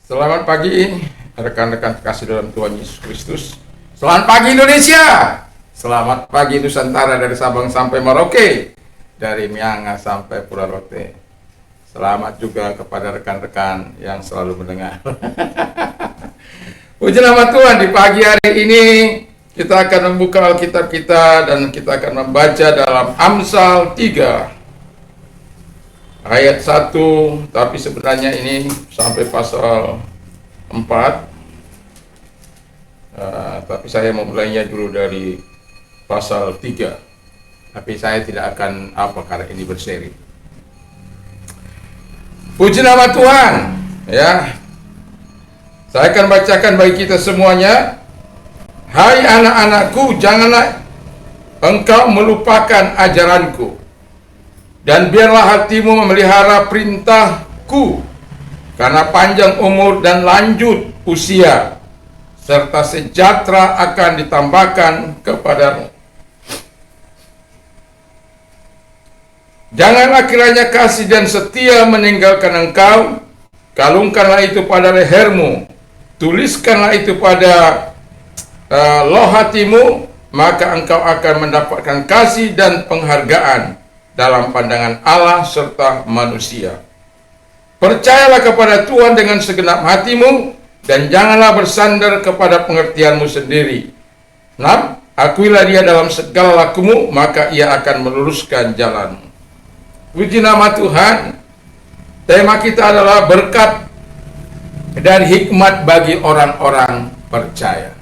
Selamat pagi rekan-rekan kasih dalam Tuhan Yesus Kristus. Selamat pagi Indonesia. Selamat pagi Nusantara dari Sabang sampai Merauke, dari Miangas sampai Pulau Rote. Selamat juga kepada rekan-rekan yang selalu mendengar. Puji nama Tuhan, di pagi hari ini kita akan membuka Alkitab kita dan kita akan membaca dalam Amsal 3 ayat 1, tapi sebenarnya ini sampai pasal 4. Tapi saya memulainya dulu dari pasal 3. Tapi saya tidak akan karena ini berseri. Puji nama Tuhan, ya. Saya akan bacakan bagi kita semuanya. Hai anak-anakku, janganlah engkau melupakan ajaranku, dan biarlah hatimu memelihara perintahku, karena panjang umur dan lanjut usia, serta sejahtera akan ditambahkan kepadamu. Janganlah kiranya kasih dan setia meninggalkan engkau. Kalungkanlah itu pada lehermu, tuliskanlah itu pada loh hatimu, maka engkau akan mendapatkan kasih dan penghargaan dalam pandangan Allah serta manusia. Percayalah kepada Tuhan dengan segenap hatimu, dan janganlah bersandar kepada pengertianmu sendiri. 6. Akuilah dia dalam segala lakumu, maka ia akan meluruskan jalanmu. Puji nama Tuhan. Tema kita adalah berkat dan hikmat bagi orang-orang percaya.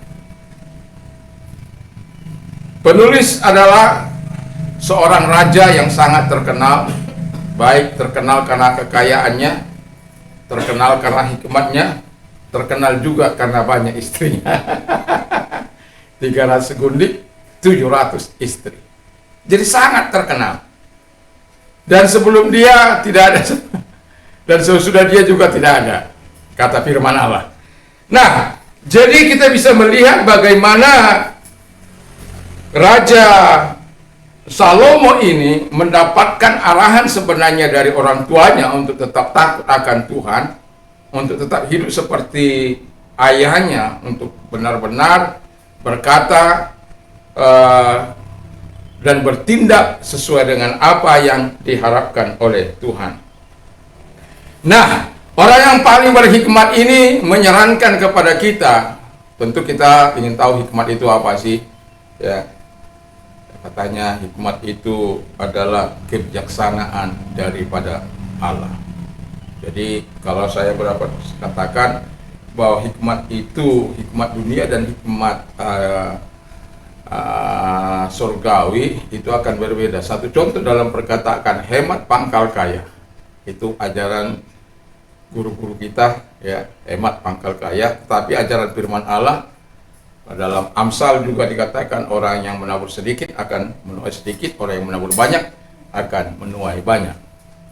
Penulis adalah seorang raja yang sangat terkenal, baik terkenal karena kekayaannya, terkenal karena hikmatnya, terkenal juga karena banyak istrinya. 300 gundik, 700 istri. Jadi sangat terkenal. Dan sebelum dia tidak ada, dan sesudah dia juga tidak ada, kata firman Allah. Nah, jadi kita bisa melihat bagaimana Raja Salomo ini mendapatkan arahan sebenarnya dari orang tuanya untuk tetap takut akan Tuhan, untuk tetap hidup seperti ayahnya, untuk benar-benar berkata dan bertindak sesuai dengan apa yang diharapkan oleh Tuhan. Nah, orang yang paling berhikmat ini menyarankan kepada kita, tentu kita ingin tahu hikmat itu apa sih, ya. Katanya hikmat itu adalah kebijaksanaan daripada Allah. Jadi kalau saya berapa katakan bahwa hikmat itu, hikmat dunia dan hikmat surgawi itu akan berbeda. Satu contoh dalam perkataan hemat pangkal kaya, itu ajaran guru-guru kita, ya, hemat pangkal kaya. Tapi ajaran firman Allah dalam Amsal juga dikatakan orang yang menabur sedikit akan menuai sedikit, orang yang menabur banyak akan menuai banyak.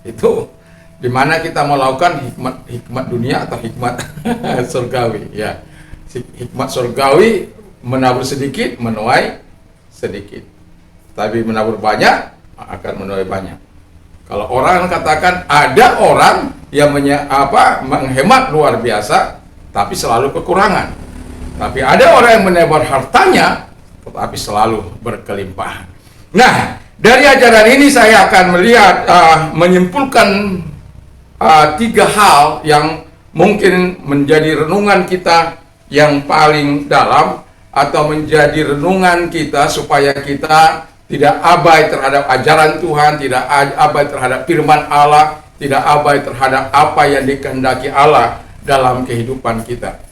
Itu dimana kita melakukan hikmat dunia atau hikmat surgawi, ya. Hikmat surgawi menabur sedikit menuai sedikit, tapi menabur banyak akan menuai banyak. Kalau orang katakan ada orang yang menghemat luar biasa tapi selalu kekurangan. Tapi ada orang yang menebar hartanya, tetapi selalu berkelimpahan. Nah, dari ajaran ini saya akan melihat, menyimpulkan 3 hal yang mungkin menjadi renungan kita yang paling dalam, atau menjadi renungan kita supaya kita tidak abai terhadap ajaran Tuhan, tidak abai terhadap firman Allah, tidak abai terhadap apa yang dikehendaki Allah dalam kehidupan kita.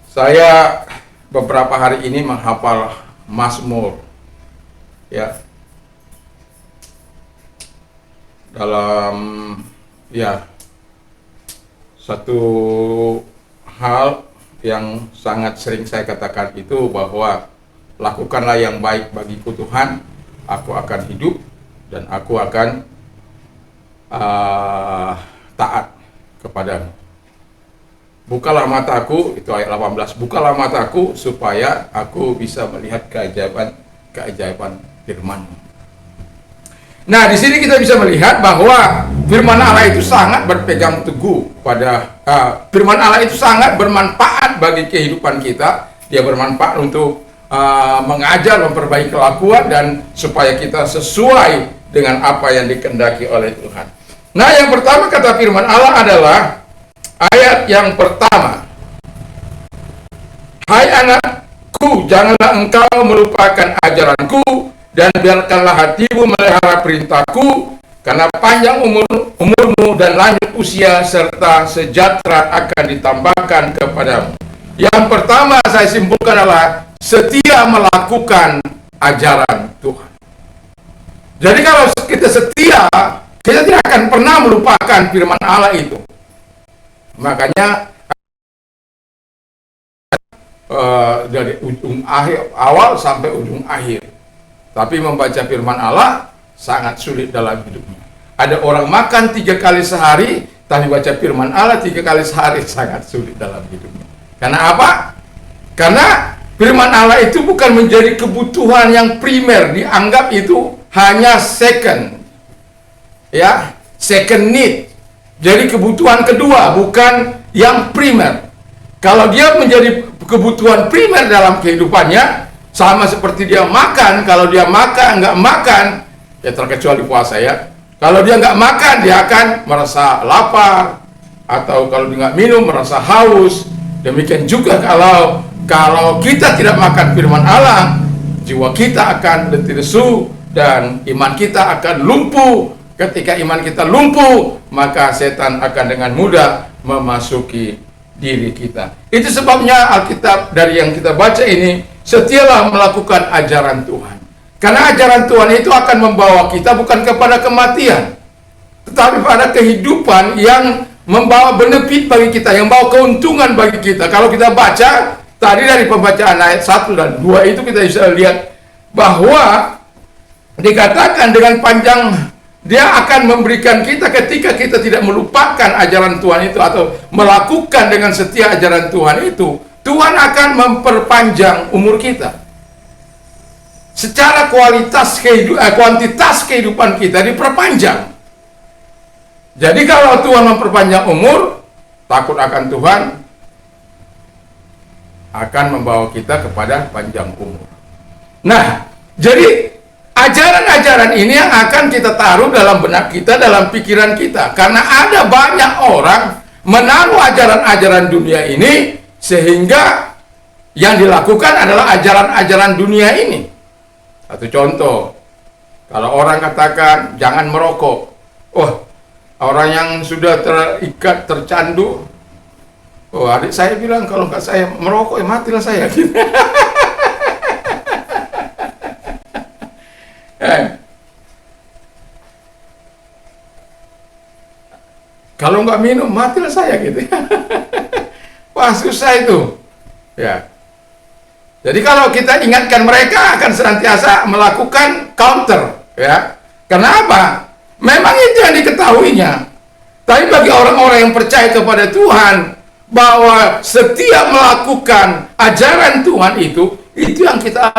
Saya beberapa hari ini menghafal Mazmur, ya, dalam, ya, satu hal yang sangat sering saya katakan itu bahwa lakukanlah yang baik bagiku Tuhan, aku akan hidup dan aku akan taat kepadamu. Bukalah mataku, itu ayat 18, bukalah mataku supaya aku bisa melihat keajaiban firman-Mu. Nah, di sini kita bisa melihat bahwa firman Allah itu sangat berpegang teguh pada firman Allah itu sangat bermanfaat bagi kehidupan kita. Dia bermanfaat untuk mengajar, memperbaiki kelakuan, dan supaya kita sesuai dengan apa yang dikehendaki oleh Tuhan. Nah, yang pertama kata firman Allah adalah ayat yang pertama. Hai anakku, janganlah engkau melupakan ajaranku, dan biarkanlah hatimu melihara perintahku, karena panjang umurmu dan lanjut usia serta sejahtera akan ditambahkan kepadamu. Yang pertama saya simpulkan adalah setia melakukan ajaran Tuhan. Jadi kalau kita setia, kita tidak akan pernah melupakan firman Allah itu. Makanya dari ujung awal sampai ujung akhir. Tapi membaca firman Allah sangat sulit dalam hidupnya. Ada orang makan 3 kali sehari, tapi baca firman Allah 3 kali sehari sangat sulit dalam hidupnya. Karena apa? Karena firman Allah itu bukan menjadi kebutuhan yang primer, dianggap itu hanya second, ya, second need. Jadi kebutuhan kedua, bukan yang primer. Kalau dia menjadi kebutuhan primer dalam kehidupannya, sama seperti dia makan. Kalau dia makan, nggak makan, ya terkecuali puasa ya. Kalau dia nggak makan, dia akan merasa lapar, atau kalau dia nggak minum merasa haus. Demikian juga kalau kita tidak makan firman Allah, jiwa kita akan letih lesu dan iman kita akan lumpuh. Ketika iman kita lumpuh, maka setan akan dengan mudah memasuki diri kita. Itu sebabnya Alkitab dari yang kita baca ini, setialah melakukan ajaran Tuhan. Karena ajaran Tuhan itu akan membawa kita bukan kepada kematian, tetapi pada kehidupan yang membawa benefit bagi kita, yang membawa keuntungan bagi kita. Kalau kita baca tadi dari pembacaan ayat 1 dan 2 itu, kita bisa lihat bahwa dikatakan dengan panjang dia akan memberikan kita ketika kita tidak melupakan ajaran Tuhan itu atau melakukan dengan setia ajaran Tuhan itu. Tuhan akan memperpanjang umur kita. Secara kuantitas kehidupan kita diperpanjang. Jadi kalau Tuhan memperpanjang umur, takut akan Tuhan akan membawa kita kepada panjang umur. Nah, jadi ajaran-ajaran ini yang akan kita taruh dalam benak kita, dalam pikiran kita. Karena ada banyak orang menaruh ajaran-ajaran dunia ini, sehingga yang dilakukan adalah ajaran-ajaran dunia ini. Satu contoh, kalau orang katakan jangan merokok, orang yang sudah terikat, tercandu, adik saya bilang kalau nggak saya merokok, matilah saya. Kalau nggak minum, matilah saya gitu. Wah, susah itu. Ya. Jadi kalau kita ingatkan, mereka akan senantiasa melakukan counter, ya. Kenapa? Memang itu yang diketahuinya. Tapi bagi orang-orang yang percaya kepada Tuhan, bahwa setiap melakukan ajaran Tuhan itu yang kita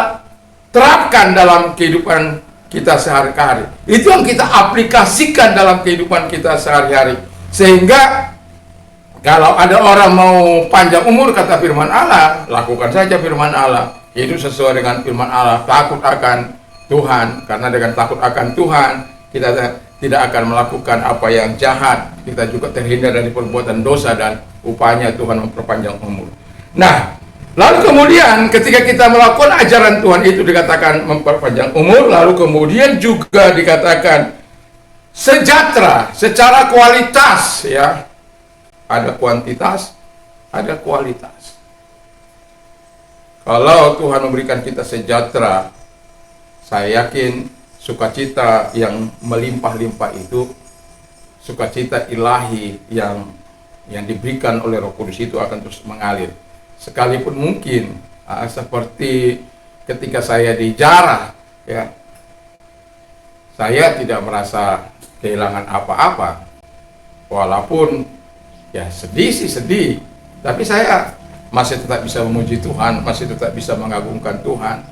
terapkan dalam kehidupan kita sehari-hari. Itu yang kita aplikasikan dalam kehidupan kita sehari-hari. Sehingga kalau ada orang mau panjang umur, kata firman Allah, lakukan saja firman Allah. Hidup sesuai dengan firman Allah, takut akan Tuhan. Karena dengan takut akan Tuhan, kita tidak akan melakukan apa yang jahat. Kita juga terhindar dari perbuatan dosa, dan upahanya Tuhan memperpanjang umur. Nah, lalu kemudian ketika kita melakukan ajaran Tuhan itu dikatakan memperpanjang umur, lalu kemudian juga dikatakan sejahtera secara kualitas, ya. Ada kuantitas, ada kualitas. Kalau Tuhan memberikan kita sejahtera, saya yakin sukacita yang melimpah-limpah itu, sukacita ilahi yang diberikan oleh Roh Kudus itu akan terus mengalir. Sekalipun mungkin seperti ketika saya dijarah, ya, saya tidak merasa kehilangan apa-apa, walaupun ya sedih sih sedih, tapi saya masih tetap bisa memuji Tuhan, masih tetap bisa mengagungkan Tuhan,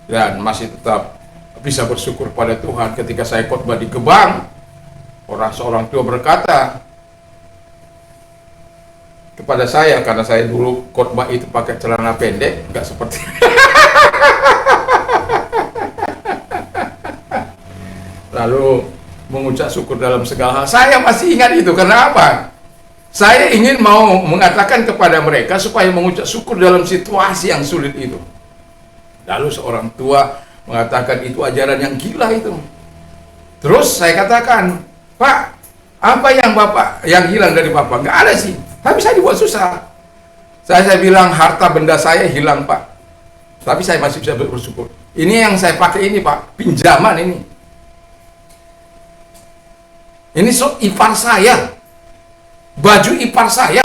dan masih tetap bisa bersyukur pada Tuhan. Ketika saya khotbah di Gebang, seorang tua berkata kepada saya, karena saya dulu khotbah itu pakai celana pendek, nggak seperti lalu mengucap syukur dalam segala hal. Saya masih ingat itu, karena apa? Saya ingin mau mengatakan kepada mereka supaya mengucap syukur dalam situasi yang sulit itu. Lalu seorang tua mengatakan itu ajaran yang gila itu. Terus saya katakan, Pak, apa yang Bapak yang hilang dari Bapak? Nggak ada sih, tapi saya dibuat susah. Saya bilang harta benda saya hilang, Pak, tapi saya masih bisa bersyukur. Ini yang saya pakai ini, Pak, pinjaman ini. Ini ipar saya, baju ipar saya.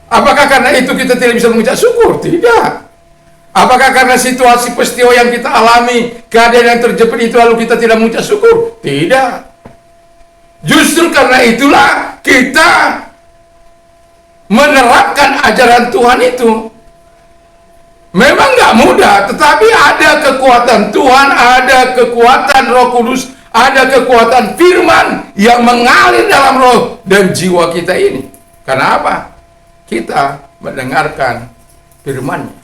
Apakah karena itu kita tidak bisa mengucap syukur? Tidak. Apakah karena situasi peristiwa yang kita alami, keadaan yang terjepit itu lalu kita tidak mengucap syukur? Tidak. Justru karena itulah kita menerapkan ajaran Tuhan itu. Memang nggak mudah, tetapi ada kekuatan Tuhan, ada kekuatan Roh Kudus, ada kekuatan firman yang mengalir dalam roh dan jiwa kita ini. Karena apa? Kita mendengarkan firman-Nya.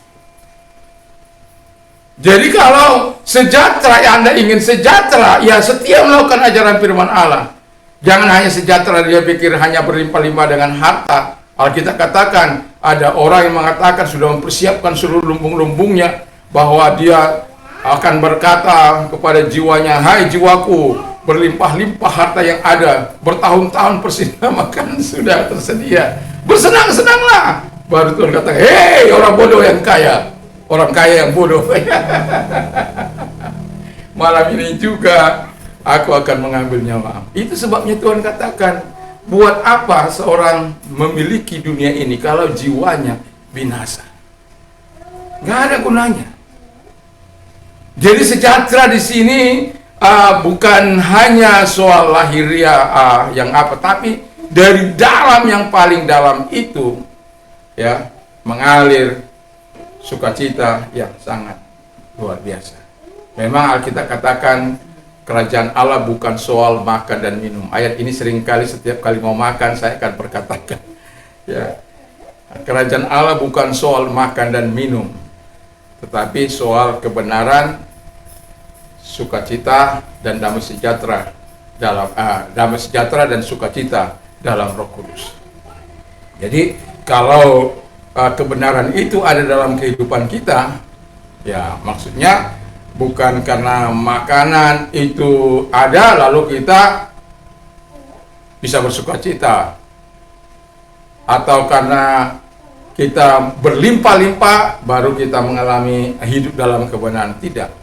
Jadi kalau sejahtera, Anda ingin sejahtera, ya setia melakukan ajaran firman Allah. Jangan hanya sejahtera, dia pikir hanya berlimpah-limpah dengan harta. Alkitab katakan, ada orang yang mengatakan sudah mempersiapkan seluruh lumbung-lumbungnya, bahwa dia akan berkata kepada jiwanya, hai jiwaku, berlimpah-limpah harta yang ada, bertahun-tahun persediaan makan sudah tersedia, bersenang-senanglah. Baru Tuhan kata, hei orang bodoh yang kaya, orang kaya yang bodoh. Malam ini juga aku akan mengambil nyawa. Itu sebabnya Tuhan katakan, buat apa seorang memiliki dunia ini kalau jiwanya binasa? Nggak ada gunanya. Jadi sejahtera di sini bukan hanya soal lahiriah yang apa, tapi dari dalam yang paling dalam itu, ya, mengalir sukacita yang sangat luar biasa. Memang Alkitab katakan kerajaan Allah bukan soal makan dan minum. Ayat ini seringkali setiap kali mau makan saya akan perkatakan. Ya, kerajaan Allah bukan soal makan dan minum, tetapi soal kebenaran, sukacita dan damai sejahtera dan sukacita dalam Roh Kudus. Jadi kalau kebenaran itu ada dalam kehidupan kita, ya maksudnya bukan karena makanan itu ada lalu kita bisa bersukacita, atau karena kita berlimpah-limpah baru kita mengalami hidup dalam kebenaran. Tidak.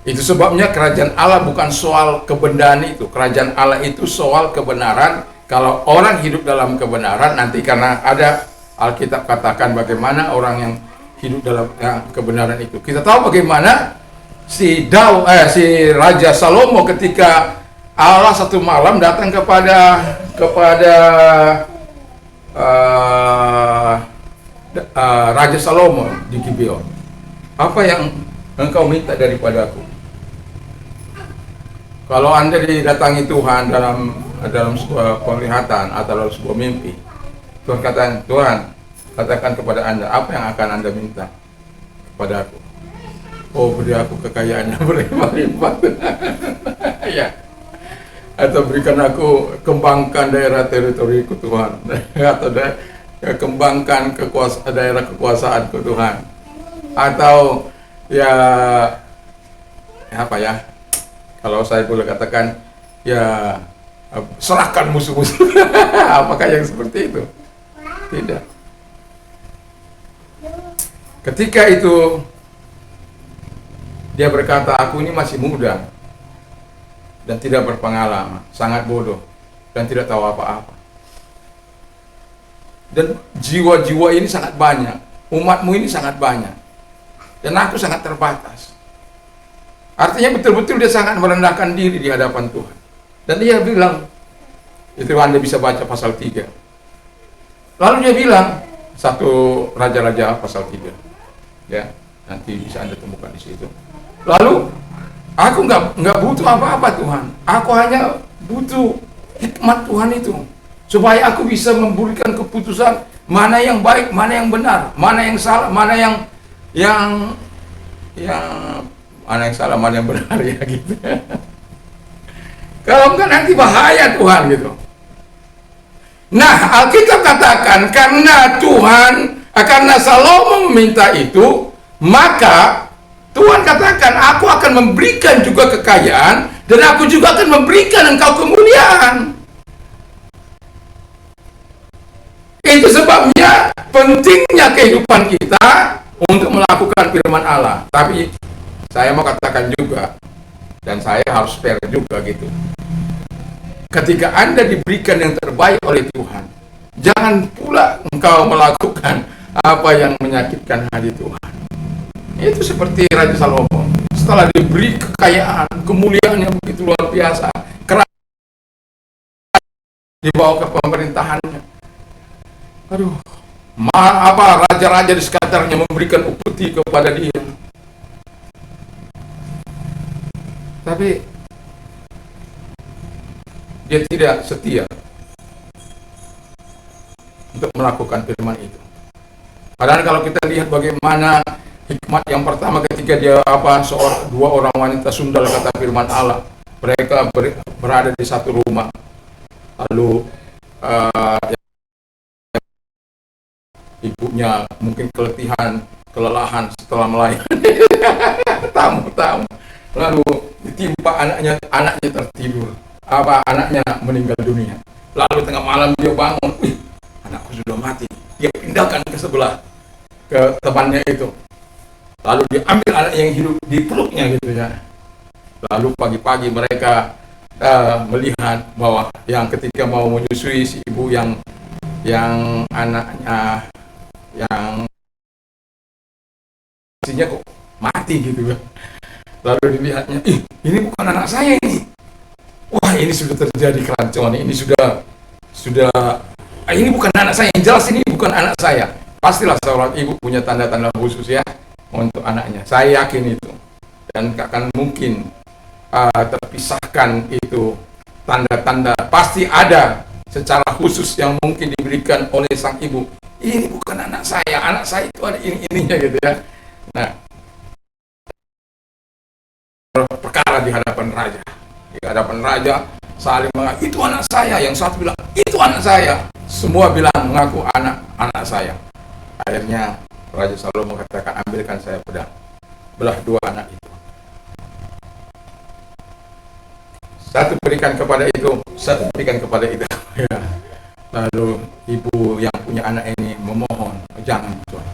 Itu sebabnya kerajaan Allah bukan soal kebendaan itu. Kerajaan Allah itu soal kebenaran. Kalau orang hidup dalam kebenaran, nanti karena ada Alkitab katakan bagaimana orang yang hidup dalam kebenaran itu. Kita tahu bagaimana si Raja Salomo ketika Allah satu malam datang kepada Raja Salomo di Gibeon. Apa yang engkau minta daripadaku? Kalau Anda didatangi Tuhan dalam sebuah penglihatan atau dalam sebuah mimpi, Tuhan katakan kepada Anda, apa yang akan Anda minta kepada aku? Oh, beri aku kekayaan yang berlimpah-limpah. Ya. Atau berikan aku, kembangkan daerah teritoriku Tuhan. Atau kembangkan daerah kekuasaanku Tuhan. Atau ya apa ya? Kalau saya boleh katakan, ya serahkan musuh-musuh. Apakah yang seperti itu? Tidak. Ketika itu dia berkata, aku ini masih muda dan tidak berpengalaman, sangat bodoh dan tidak tahu apa-apa. Dan jiwa-jiwa ini sangat banyak, umatmu ini sangat banyak, dan aku sangat terbatas. Artinya betul-betul dia sangat merendahkan diri di hadapan Tuhan. Dan dia bilang, itu Anda bisa baca pasal 3. Lalu dia bilang, 1 Raja-Raja pasal 3. Ya, nanti bisa Anda temukan di situ. Lalu Aku nggak butuh apa-apa Tuhan. Aku hanya butuh hikmat Tuhan itu, supaya aku bisa memberikan keputusan mana yang baik, mana yang benar, mana yang salah, mana yang mana yang salah, mana yang benar ya gitu. Kalau enggak nanti bahaya Tuhan gitu. Nah, Alkitab katakan karena Salomo meminta itu, maka Tuhan katakan, aku akan memberikan juga kekayaan, dan aku juga akan memberikan engkau kemuliaan. Itu sebabnya pentingnya kehidupan kita untuk melakukan firman Allah. Tapi saya mau katakan juga, dan saya harus fair juga gitu. Ketika Anda diberikan yang terbaik oleh Tuhan, jangan pula engkau melakukan apa yang menyakitkan hati Tuhan. Itu seperti Raja Salomo, setelah diberi kekayaan, kemuliaan yang begitu luar biasa, kerajaan dibawa ke pemerintahannya. Aduh, raja-raja di sekitarnya memberikan upeti kepada dia. Tapi dia tidak setia untuk melakukan firman itu. Padahal kalau kita lihat bagaimana hikmat yang pertama ketika dua orang wanita sundal kata firman Allah, mereka berada di satu rumah, lalu ibunya mungkin kelelahan setelah melayani tamu-tamu, lalu ditimpa anaknya tertidur, anaknya meninggal dunia. Lalu tengah malam dia bangun, anakku sudah mati. Dia pindahkan ke sebelah, ke temannya itu. Lalu diambil anak yang hidup di peluknya gitu ya. Lalu pagi-pagi mereka melihat bahwa yang ketika mau menyusui si ibu yang anaknya yang isinya kok mati gitu ya. Lalu dilihatnya, ini bukan anak saya ini. Wah, ini sudah terjadi kerancuan, ini sudah ini bukan anak saya, yang jelas ini bukan anak saya. Pastilah seorang ibu punya tanda-tanda khusus ya untuk anaknya. Saya yakin itu. Dan akan mungkin terpisahkan itu tanda-tanda, pasti ada secara khusus yang mungkin diberikan oleh sang ibu. Ini bukan anak saya itu ada ininya gitu ya. Nah, perkara di hadapan raja. Di hadapan raja saling mengaku, itu anak saya. Yang satu bilang, itu anak saya. Semua bilang mengaku anak saya. Akhirnya Raja Salomo katakan, ambilkan saya pedang, belah dua anak itu. Satu berikan kepada itu, satu berikan kepada itu. Ya. Lalu ibu yang punya anak ini memohon, jangan Tuhan.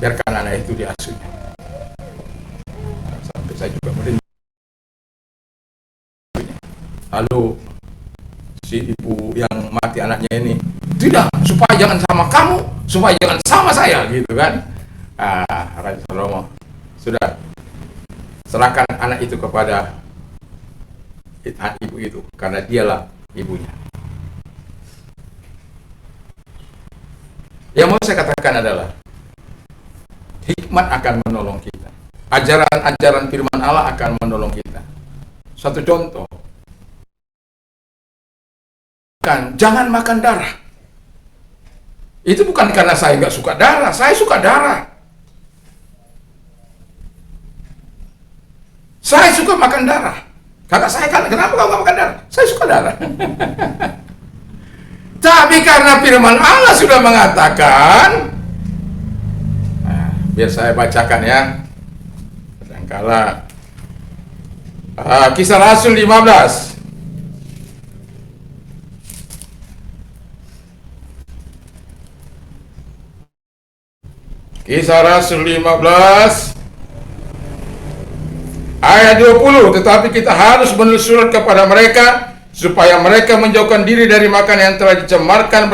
Biarkan anak itu diasuhnya. Sampai saya juga merinding. Lalu si ibu yang mati anaknya ini, tidak, supaya jangan sama kamu, supaya jangan sama saya, gitu kan. Raja Salomo sudah serahkan anak itu kepada ibu itu, karena dialah ibunya. Yang mau saya katakan adalah hikmat akan menolong kita. Ajaran-ajaran firman Allah akan menolong kita. Satu contoh, jangan makan darah. Itu bukan karena saya nggak suka darah, saya suka darah. Saya suka makan darah. Kata saya, kenapa kau nggak makan darah? Saya suka darah. Tapi karena firman Allah sudah mengatakan, biar saya bacakan ya. Kadangkala Kisah Rasul 15. Kisah Rasul 15 ayat 20, tetapi kita harus menulis surat kepada mereka supaya mereka menjauhkan diri dari makanan yang telah dicemarkan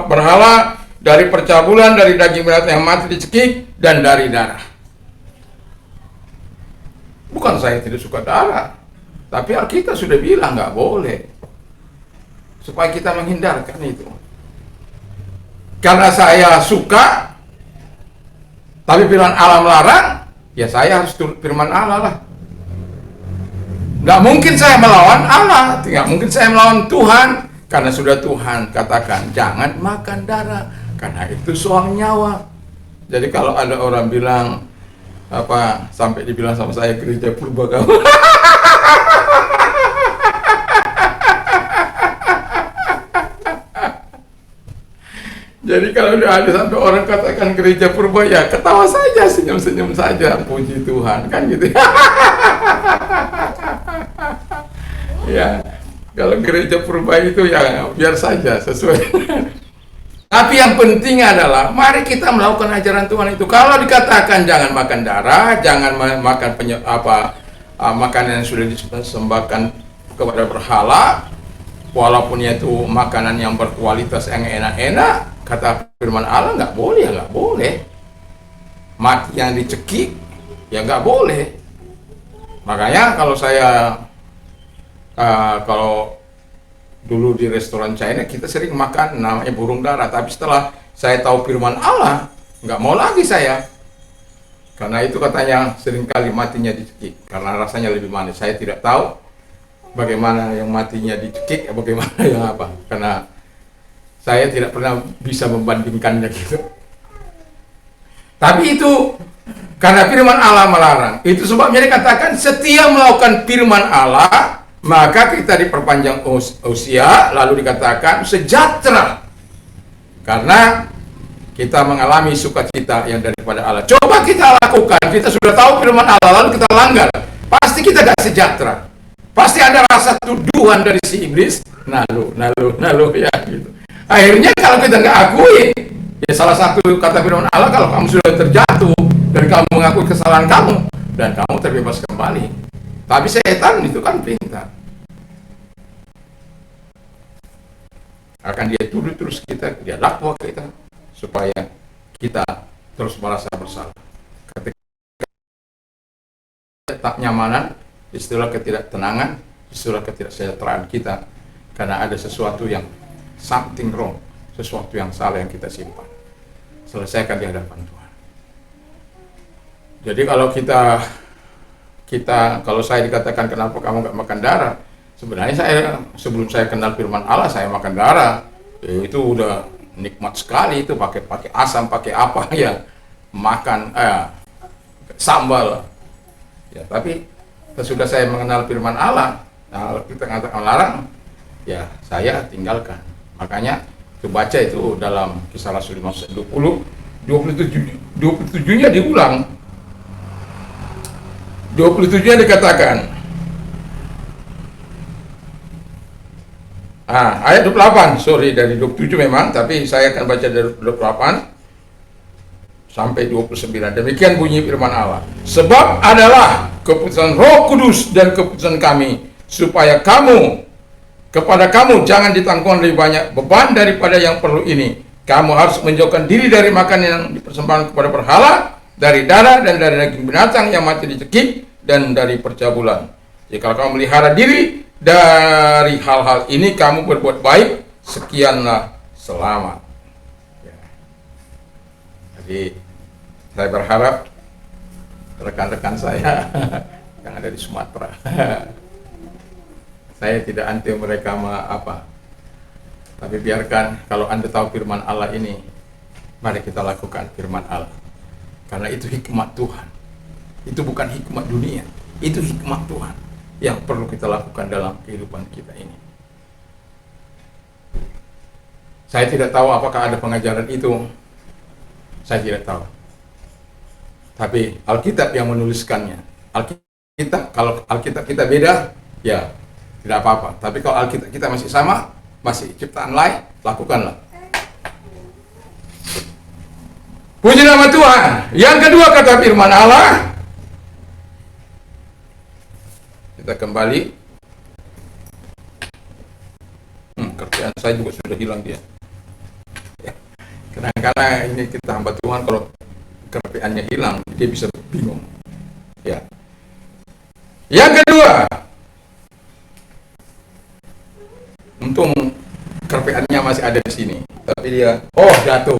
berhala, dari percabulan, dari daging binatang yang mati dicekik, dan dari darah. Bukan saya tidak suka darah, tapi Alkitab sudah bilang nggak boleh, supaya kita menghindarkan itu. Karena saya suka, tapi firman Allah melarang, ya saya harus turut firman Allah lah. Nggak mungkin saya melawan Allah, nggak mungkin saya melawan Tuhan, karena sudah Tuhan katakan jangan makan darah, karena itu soal nyawa. Jadi kalau ada orang bilang apa, sampai dibilang sama saya gereja purba kamu. Jadi kalau ada sampai orang katakan gereja purba, ya ketawa saja, senyum-senyum saja, puji Tuhan, kan gitu. Ya, kalau gereja purba itu ya biar saja sesuai. Tapi yang penting adalah mari kita melakukan ajaran Tuhan itu. Kalau dikatakan jangan makan darah, jangan makan makanan yang sudah disembahkan kepada berhala, walaupun itu makanan yang berkualitas, yang enak-enak, kata firman Allah nggak boleh, ya nggak boleh. Mati yang dicekik, ya nggak boleh. Makanya kalau saya kalau dulu di restoran China kita sering makan namanya burung dara, tapi setelah saya tahu firman Allah nggak mau lagi saya, karena itu katanya seringkali matinya dicekik karena rasanya lebih manis. Saya tidak tahu bagaimana yang matinya dicekik, bagaimana yang apa, karena saya tidak pernah bisa membandingkannya gitu. Tapi itu karena firman Allah melarang. Itu sebabnya dikatakan setiap melakukan firman Allah maka kita diperpanjang usia, lalu dikatakan sejahtera karena kita mengalami sukacita yang daripada Allah. Coba kita lakukan, kita sudah tahu firman Allah lalu kita langgar, pasti kita gak sejahtera, pasti ada rasa tuduhan dari si iblis, nalu ya gitu. Akhirnya kalau kita nggak akui, ya salah satu kata firman Allah, kalau kamu sudah terjatuh dan kamu mengakui kesalahan kamu dan kamu terbebas kembali. Tapi setan itu kan pintar, akan dia tuduh terus kita, dia dakwa kita supaya kita terus merasa bersalah. Ketika tak nyamanan, istilah ketidaktenangan, istilah ketidaksejahteraan kita karena ada sesuatu yang something wrong, sesuatu yang salah yang kita simpan. Selesaikan di hadapan Tuhan. Jadi kalau kalau saya dikatakan kenapa kamu nggak makan darah, sebenarnya saya sebelum saya kenal firman Allah saya makan darah, itu udah nikmat sekali, itu pakai asam, pakai apa ya, makan sambal ya. Tapi sesudah saya mengenal firman Allah, nah, kita mengatakan larang, ya saya tinggalkan. Makanya itu baca itu dalam Kisah Rasul 20, 27-nya diulang. 27-nya dikatakan, ayat 28, sorry dari 27 memang, tapi saya akan baca dari 28 sampai 29. Demikian bunyi firman Allah. Sebab adalah keputusan Roh Kudus dan keputusan kami, supaya kepada kamu jangan ditanggung lebih banyak beban daripada yang perlu ini. Kamu harus menjauhkan diri dari makanan yang dipersembahkan kepada berhala, dari darah dan dari daging binatang yang mati dicekik, dan dari percabulan. Jadi kalau kamu melihara diri dari hal-hal ini, kamu berbuat baik, sekianlah selamat. Ya. Jadi saya berharap rekan-rekan saya yang ada di Sumatera, saya tidak anti mereka tapi biarkan kalau Anda tahu firman Allah ini, mari kita lakukan firman Allah. Karena itu hikmat Tuhan. Itu bukan hikmat dunia, itu hikmat Tuhan yang perlu kita lakukan dalam kehidupan kita ini. Saya tidak tahu apakah ada pengajaran itu, saya tidak tahu. Tapi Alkitab yang menuliskannya. Kalau Alkitab kita beda, ya tidak apa-apa. Tapi kalau Alkitab kita masih sama, masih ciptaan lain, lakukanlah. Puji nama Tuhan. Yang kedua kata firman Allah, kita kembali. Kerjaan saya juga sudah hilang dia. Ya. Kadang-kadang ini kita hamba Tuhan, kalau kerjaannya hilang, dia bisa bingung. Ya. Yang kedua, untung kerjaannya masih ada di sini, tapi dia jatuh.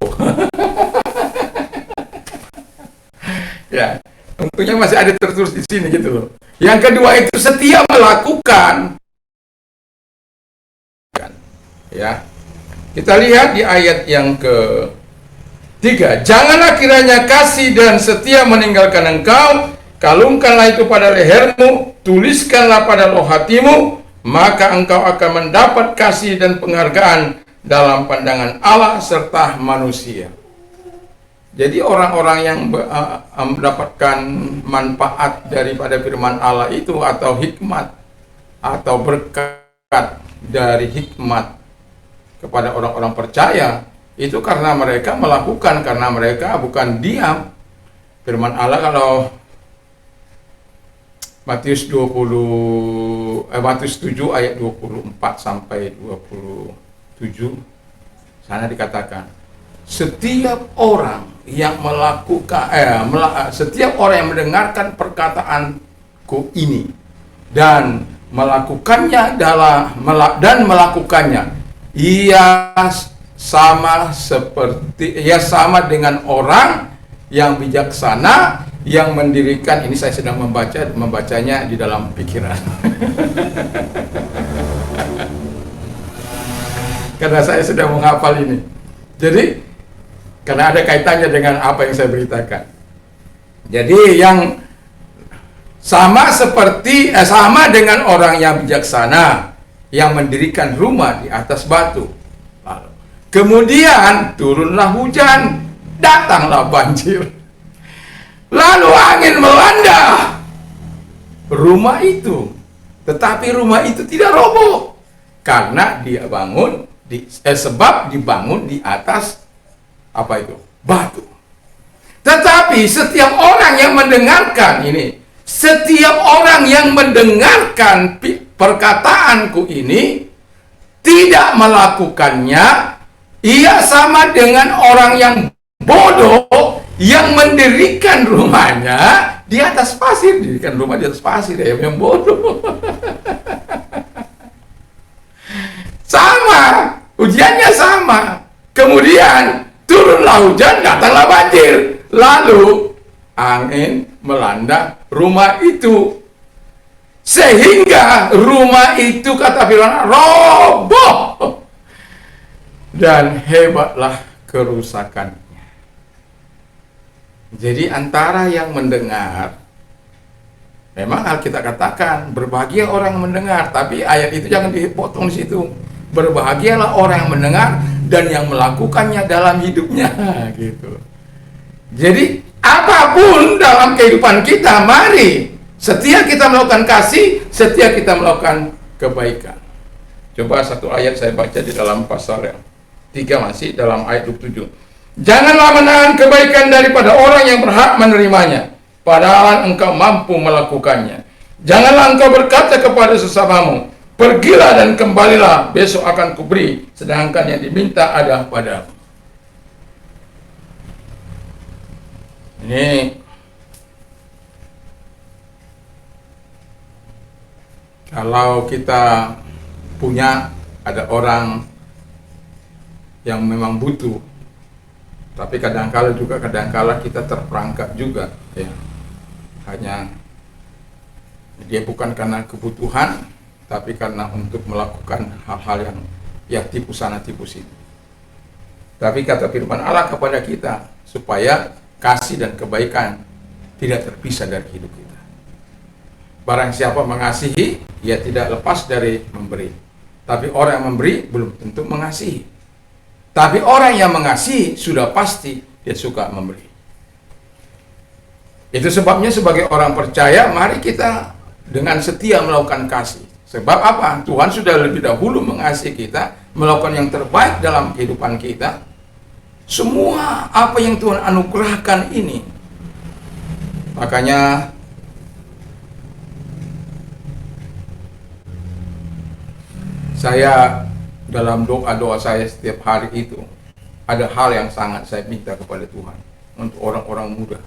Ya, Tentunya masih ada tertulis di sini gitu loh. Yang kedua itu setia melakukan. Ya, kita lihat di ayat yang ke-3. Janganlah kiranya kasih dan setia meninggalkan engkau, kalungkanlah itu pada lehermu, tuliskanlah pada loh hatimu, maka engkau akan mendapat kasih dan penghargaan dalam pandangan Allah serta manusia. Jadi orang-orang yang mendapatkan manfaat daripada firman Allah itu, atau hikmat atau berkat dari hikmat kepada orang-orang percaya, itu karena mereka melakukan, karena mereka bukan diam. Firman Allah kalau Matius 7 ayat 24 sampai 27 sana dikatakan, setiap orang yang melakukan setiap orang yang mendengarkan perkataanku ini dan melakukannya ia sama dengan orang yang bijaksana yang mendirikan, ini saya sedang membacanya di dalam pikiran. Karena saya sedang menghafal ini. Jadi karena ada kaitannya dengan apa yang saya beritakan. Jadi yang sama dengan orang yang bijaksana yang mendirikan rumah di atas batu. Lalu, kemudian turunlah hujan, datanglah banjir. Lalu angin melanda rumah itu. Tetapi rumah itu tidak roboh karena dia sebab dibangun di atas apa itu? Batu. Tetapi setiap orang yang mendengarkan perkataanku ini tidak melakukannya, ia sama dengan orang yang bodoh yang mendirikan rumahnya di atas pasir. Dirikan rumah di atas pasir, ya, yang bodoh. Sama, ujiannya sama. Kemudian turunlah hujan, datanglah banjir. Lalu angin melanda rumah itu, sehingga rumah itu, kata firman, roboh. Dan hebatlah kerusakannya. Jadi antara yang mendengar, memang Alkitab katakan berbahagia orang yang mendengar, tapi ayat itu jangan dipotong di situ. Berbahagialah orang yang mendengar dan yang melakukannya dalam hidupnya, gitu. Jadi apapun dalam kehidupan kita, mari setia kita melakukan kasih, setia kita melakukan kebaikan. Coba satu ayat saya baca di dalam pasal yang 3, masih dalam ayat 27. Janganlah menahan kebaikan daripada orang yang berhak menerimanya, padahal engkau mampu melakukannya. Janganlah engkau berkata kepada sesamamu, pergilah dan kembalilah, besok akan kuberi, sedangkan yang diminta ada padamu. Ini kalau kita punya, ada orang yang memang butuh, tapi kadangkala kita terperangkap juga, ya. Hanya dia bukan karena kebutuhan, tapi karena untuk melakukan hal-hal yang ya tipu sana tipu sini. Tapi kata firman Allah kepada kita supaya kasih dan kebaikan tidak terpisah dari hidup kita. Barang siapa mengasihi, ia tidak lepas dari memberi. Tapi orang yang memberi belum tentu mengasihi. Tapi orang yang mengasihi sudah pasti dia suka memberi. Itu sebabnya sebagai orang percaya, mari kita dengan setia melakukan kasih. Sebab apa? Tuhan sudah lebih dahulu mengasihi kita, melakukan yang terbaik dalam kehidupan kita. Semua apa yang Tuhan anugerahkan ini. Makanya saya dalam doa-doa saya setiap hari itu, ada hal yang sangat saya minta kepada Tuhan untuk orang-orang muda.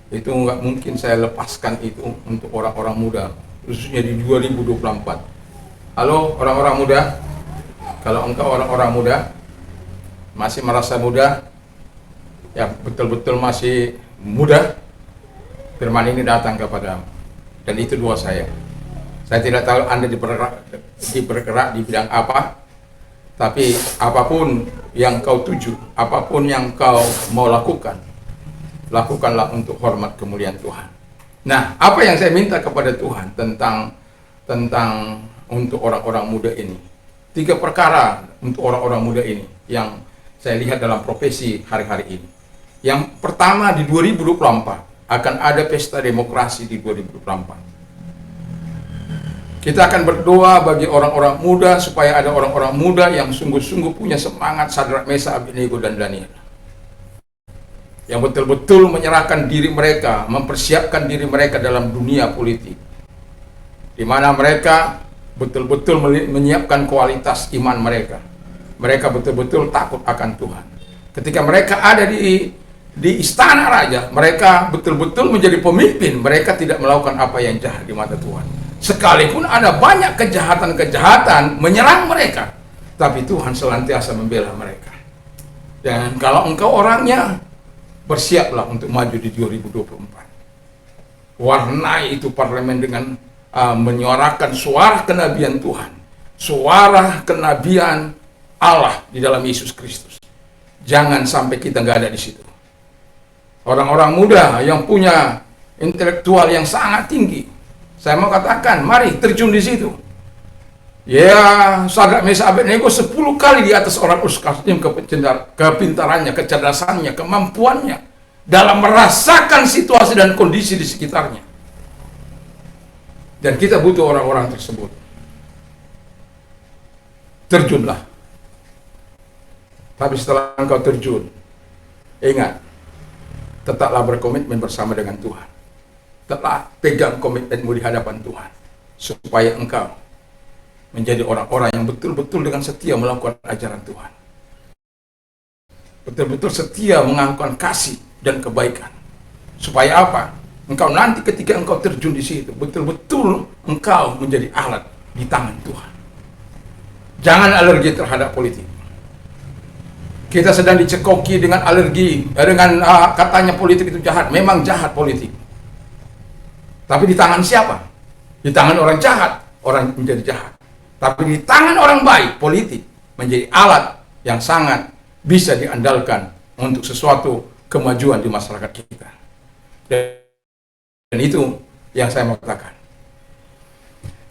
Itu nggak mungkin saya lepaskan itu untuk orang-orang muda, khususnya di 2024. Halo orang-orang muda, kalau engkau orang-orang muda masih merasa muda, ya betul-betul masih muda, firman ini datang kepadamu. Dan itu doa saya. Saya tidak tahu Anda bergerak di bidang apa, tapi apapun yang kau tuju, apapun yang kau mau lakukan, lakukanlah untuk hormat kemuliaan Tuhan. Nah, apa yang saya minta kepada Tuhan tentang untuk orang-orang muda ini? 3 perkara untuk orang-orang muda ini yang saya lihat dalam profesi hari-hari ini. Yang pertama, di 2024 akan ada pesta demokrasi di 2024. Kita akan berdoa bagi orang-orang muda supaya ada orang-orang muda yang sungguh-sungguh punya semangat Sadrak, Mesak, Abednego, dan Daniel. Yang betul-betul menyerahkan diri mereka, mempersiapkan diri mereka dalam dunia politik. Di mana mereka betul-betul menyiapkan kualitas iman mereka. Mereka betul-betul takut akan Tuhan. Ketika mereka ada di istana raja, mereka betul-betul menjadi pemimpin. Mereka tidak melakukan apa yang jahat di mata Tuhan. Sekalipun ada banyak kejahatan-kejahatan menyerang mereka, tapi Tuhan senantiasa membela mereka. Dan kalau engkau orangnya, bersiaplah untuk maju di 2024. Warnai itu parlemen dengan menyuarakan suara kenabian Tuhan, suara kenabian Allah di dalam Yesus Kristus. Jangan sampai kita nggak ada di situ. Orang-orang muda yang punya intelektual yang sangat tinggi, saya mau katakan, mari terjun di situ. Ya, Sadrak, Mesak, Abednego 10 kali di atas orang Uskasdim kepintarannya, kecerdasannya, kemampuannya dalam merasakan situasi dan kondisi di sekitarnya. Dan kita butuh orang-orang tersebut. Terjunlah. Tapi setelah engkau terjun, ingat, tetaplah berkomitmen bersama dengan Tuhan. Tetap pegang komitmenmu di hadapan Tuhan, supaya engkau menjadi orang-orang yang betul-betul dengan setia melakukan ajaran Tuhan. Betul-betul setia mengakukan kasih dan kebaikan. Supaya apa? Engkau nanti ketika engkau terjun di situ, betul-betul engkau menjadi alat di tangan Tuhan. Jangan alergi terhadap politik. Kita sedang dicekoki dengan alergi, dengan katanya politik itu jahat. Memang jahat politik. Tapi di tangan siapa? Di tangan orang jahat, orang menjadi jahat. Tapi di tangan orang baik, politik menjadi alat yang sangat bisa diandalkan untuk sesuatu kemajuan di masyarakat kita. Dan itu yang saya mau katakan.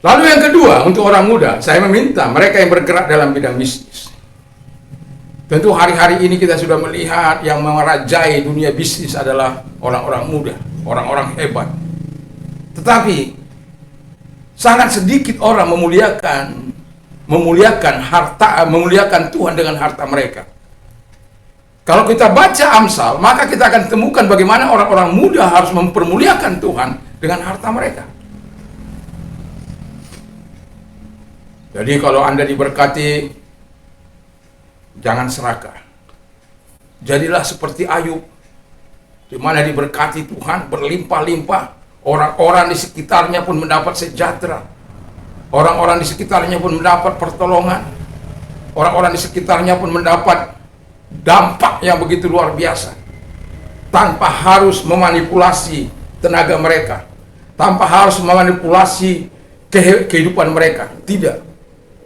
Lalu yang kedua, untuk orang muda, saya meminta mereka yang bergerak dalam bidang bisnis. Tentu hari-hari ini kita sudah melihat yang merajai dunia bisnis adalah orang-orang muda, orang-orang hebat. Tetapi sangat sedikit orang memuliakan harta, memuliakan Tuhan dengan harta mereka. Kalau kita baca Amsal, maka kita akan temukan bagaimana orang-orang muda harus mempermuliakan Tuhan dengan harta mereka. Jadi kalau Anda diberkati, jangan serakah. Jadilah seperti Ayub, di mana diberkati Tuhan berlimpah-limpah. Orang-orang di sekitarnya pun mendapat sejahtera. Orang-orang di sekitarnya pun mendapat pertolongan. Orang-orang di sekitarnya pun mendapat dampak yang begitu luar biasa. Tanpa harus memanipulasi tenaga mereka. Tanpa harus memanipulasi kehidupan mereka. Tidak.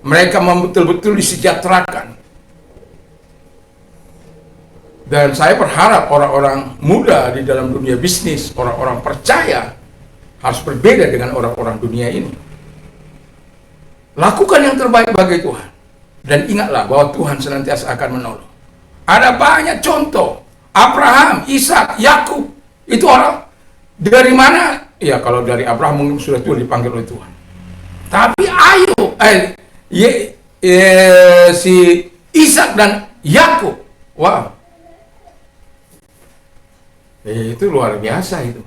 Mereka betul-betul disejahterakan. Dan saya berharap orang-orang muda di dalam dunia bisnis, orang-orang percaya, harus berbeda dengan orang-orang dunia ini. Lakukan yang terbaik bagi Tuhan. Dan ingatlah bahwa Tuhan senantiasa akan menolong. Ada banyak contoh. Abraham, Ishak, Yakub. Itu orang dari mana? Ya kalau dari Abraham mungkin sudah Tuhan dipanggil oleh Tuhan. Tapi Ayub, si Ishak dan Yakub. Wow. Itu luar biasa itu.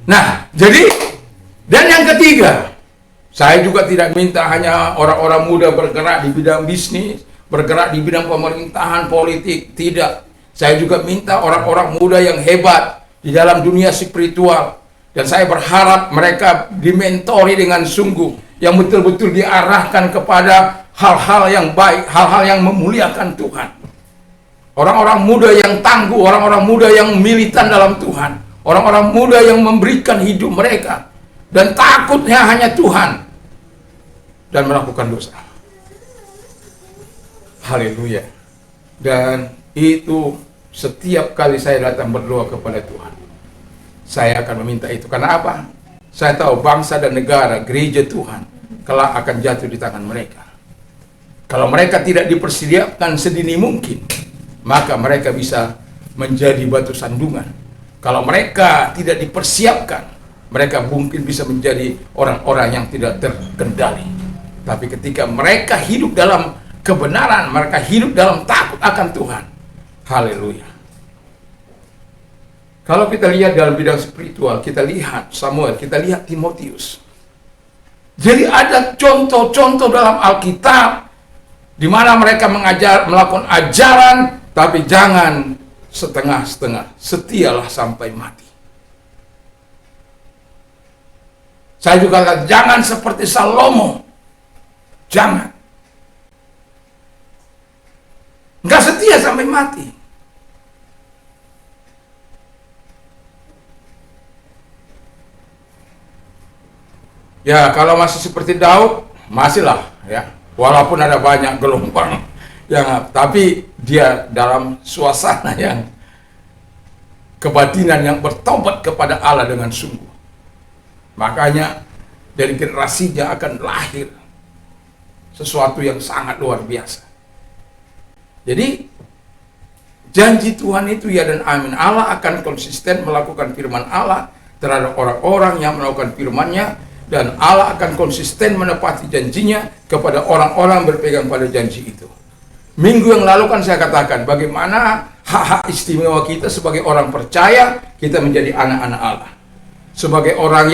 Nah, jadi, dan yang ketiga, saya juga tidak minta hanya orang-orang muda bergerak di bidang bisnis, bergerak di bidang pemerintahan, politik. Tidak. Saya juga minta orang-orang muda yang hebat di dalam dunia spiritual. Dan saya berharap mereka dimentori dengan sungguh, yang betul-betul diarahkan kepada hal-hal yang baik, hal-hal yang memuliakan Tuhan. Orang-orang muda yang tangguh, orang-orang muda yang militan dalam Tuhan, Orang-orang muda yang memberikan hidup mereka dan takutnya hanya Tuhan dan melakukan dosa. Haleluya. Dan itu setiap kali saya datang berdoa kepada Tuhan, saya akan meminta itu. Karena apa? Saya tahu bangsa dan negara, gereja Tuhan kelak akan jatuh di tangan mereka. Kalau mereka tidak dipersiapkan sedini mungkin, maka mereka bisa menjadi batu sandungan. Kalau mereka tidak dipersiapkan, mereka mungkin bisa menjadi orang-orang yang tidak terkendali. Tapi ketika mereka hidup dalam kebenaran, mereka hidup dalam takut akan Tuhan. Haleluya. Kalau kita lihat dalam bidang spiritual, kita lihat Samuel, kita lihat Timotius. Jadi ada contoh-contoh dalam Alkitab di mana mereka melakukan ajaran, tapi jangan setengah-setengah. Setialah sampai mati. Saya juga katakan, jangan seperti Salomo. Jangan. Enggak setia sampai mati. Ya, kalau masih seperti Daud, masihlah ya. Walaupun ada banyak gelombang yang, tapi dia dalam suasana yang kebatinan yang bertobat kepada Allah dengan sungguh. Makanya dari generasinya akan lahir sesuatu yang sangat luar biasa. Jadi janji Tuhan itu ya dan amin. Allah akan konsisten melakukan firman Allah terhadap orang-orang yang melakukan firman-Nya. Dan Allah akan konsisten menepati janjinya kepada orang-orang berpegang pada janji itu. Minggu yang lalu kan saya katakan bagaimana hak-hak istimewa kita sebagai orang percaya, kita menjadi anak-anak Allah. Sebagai orang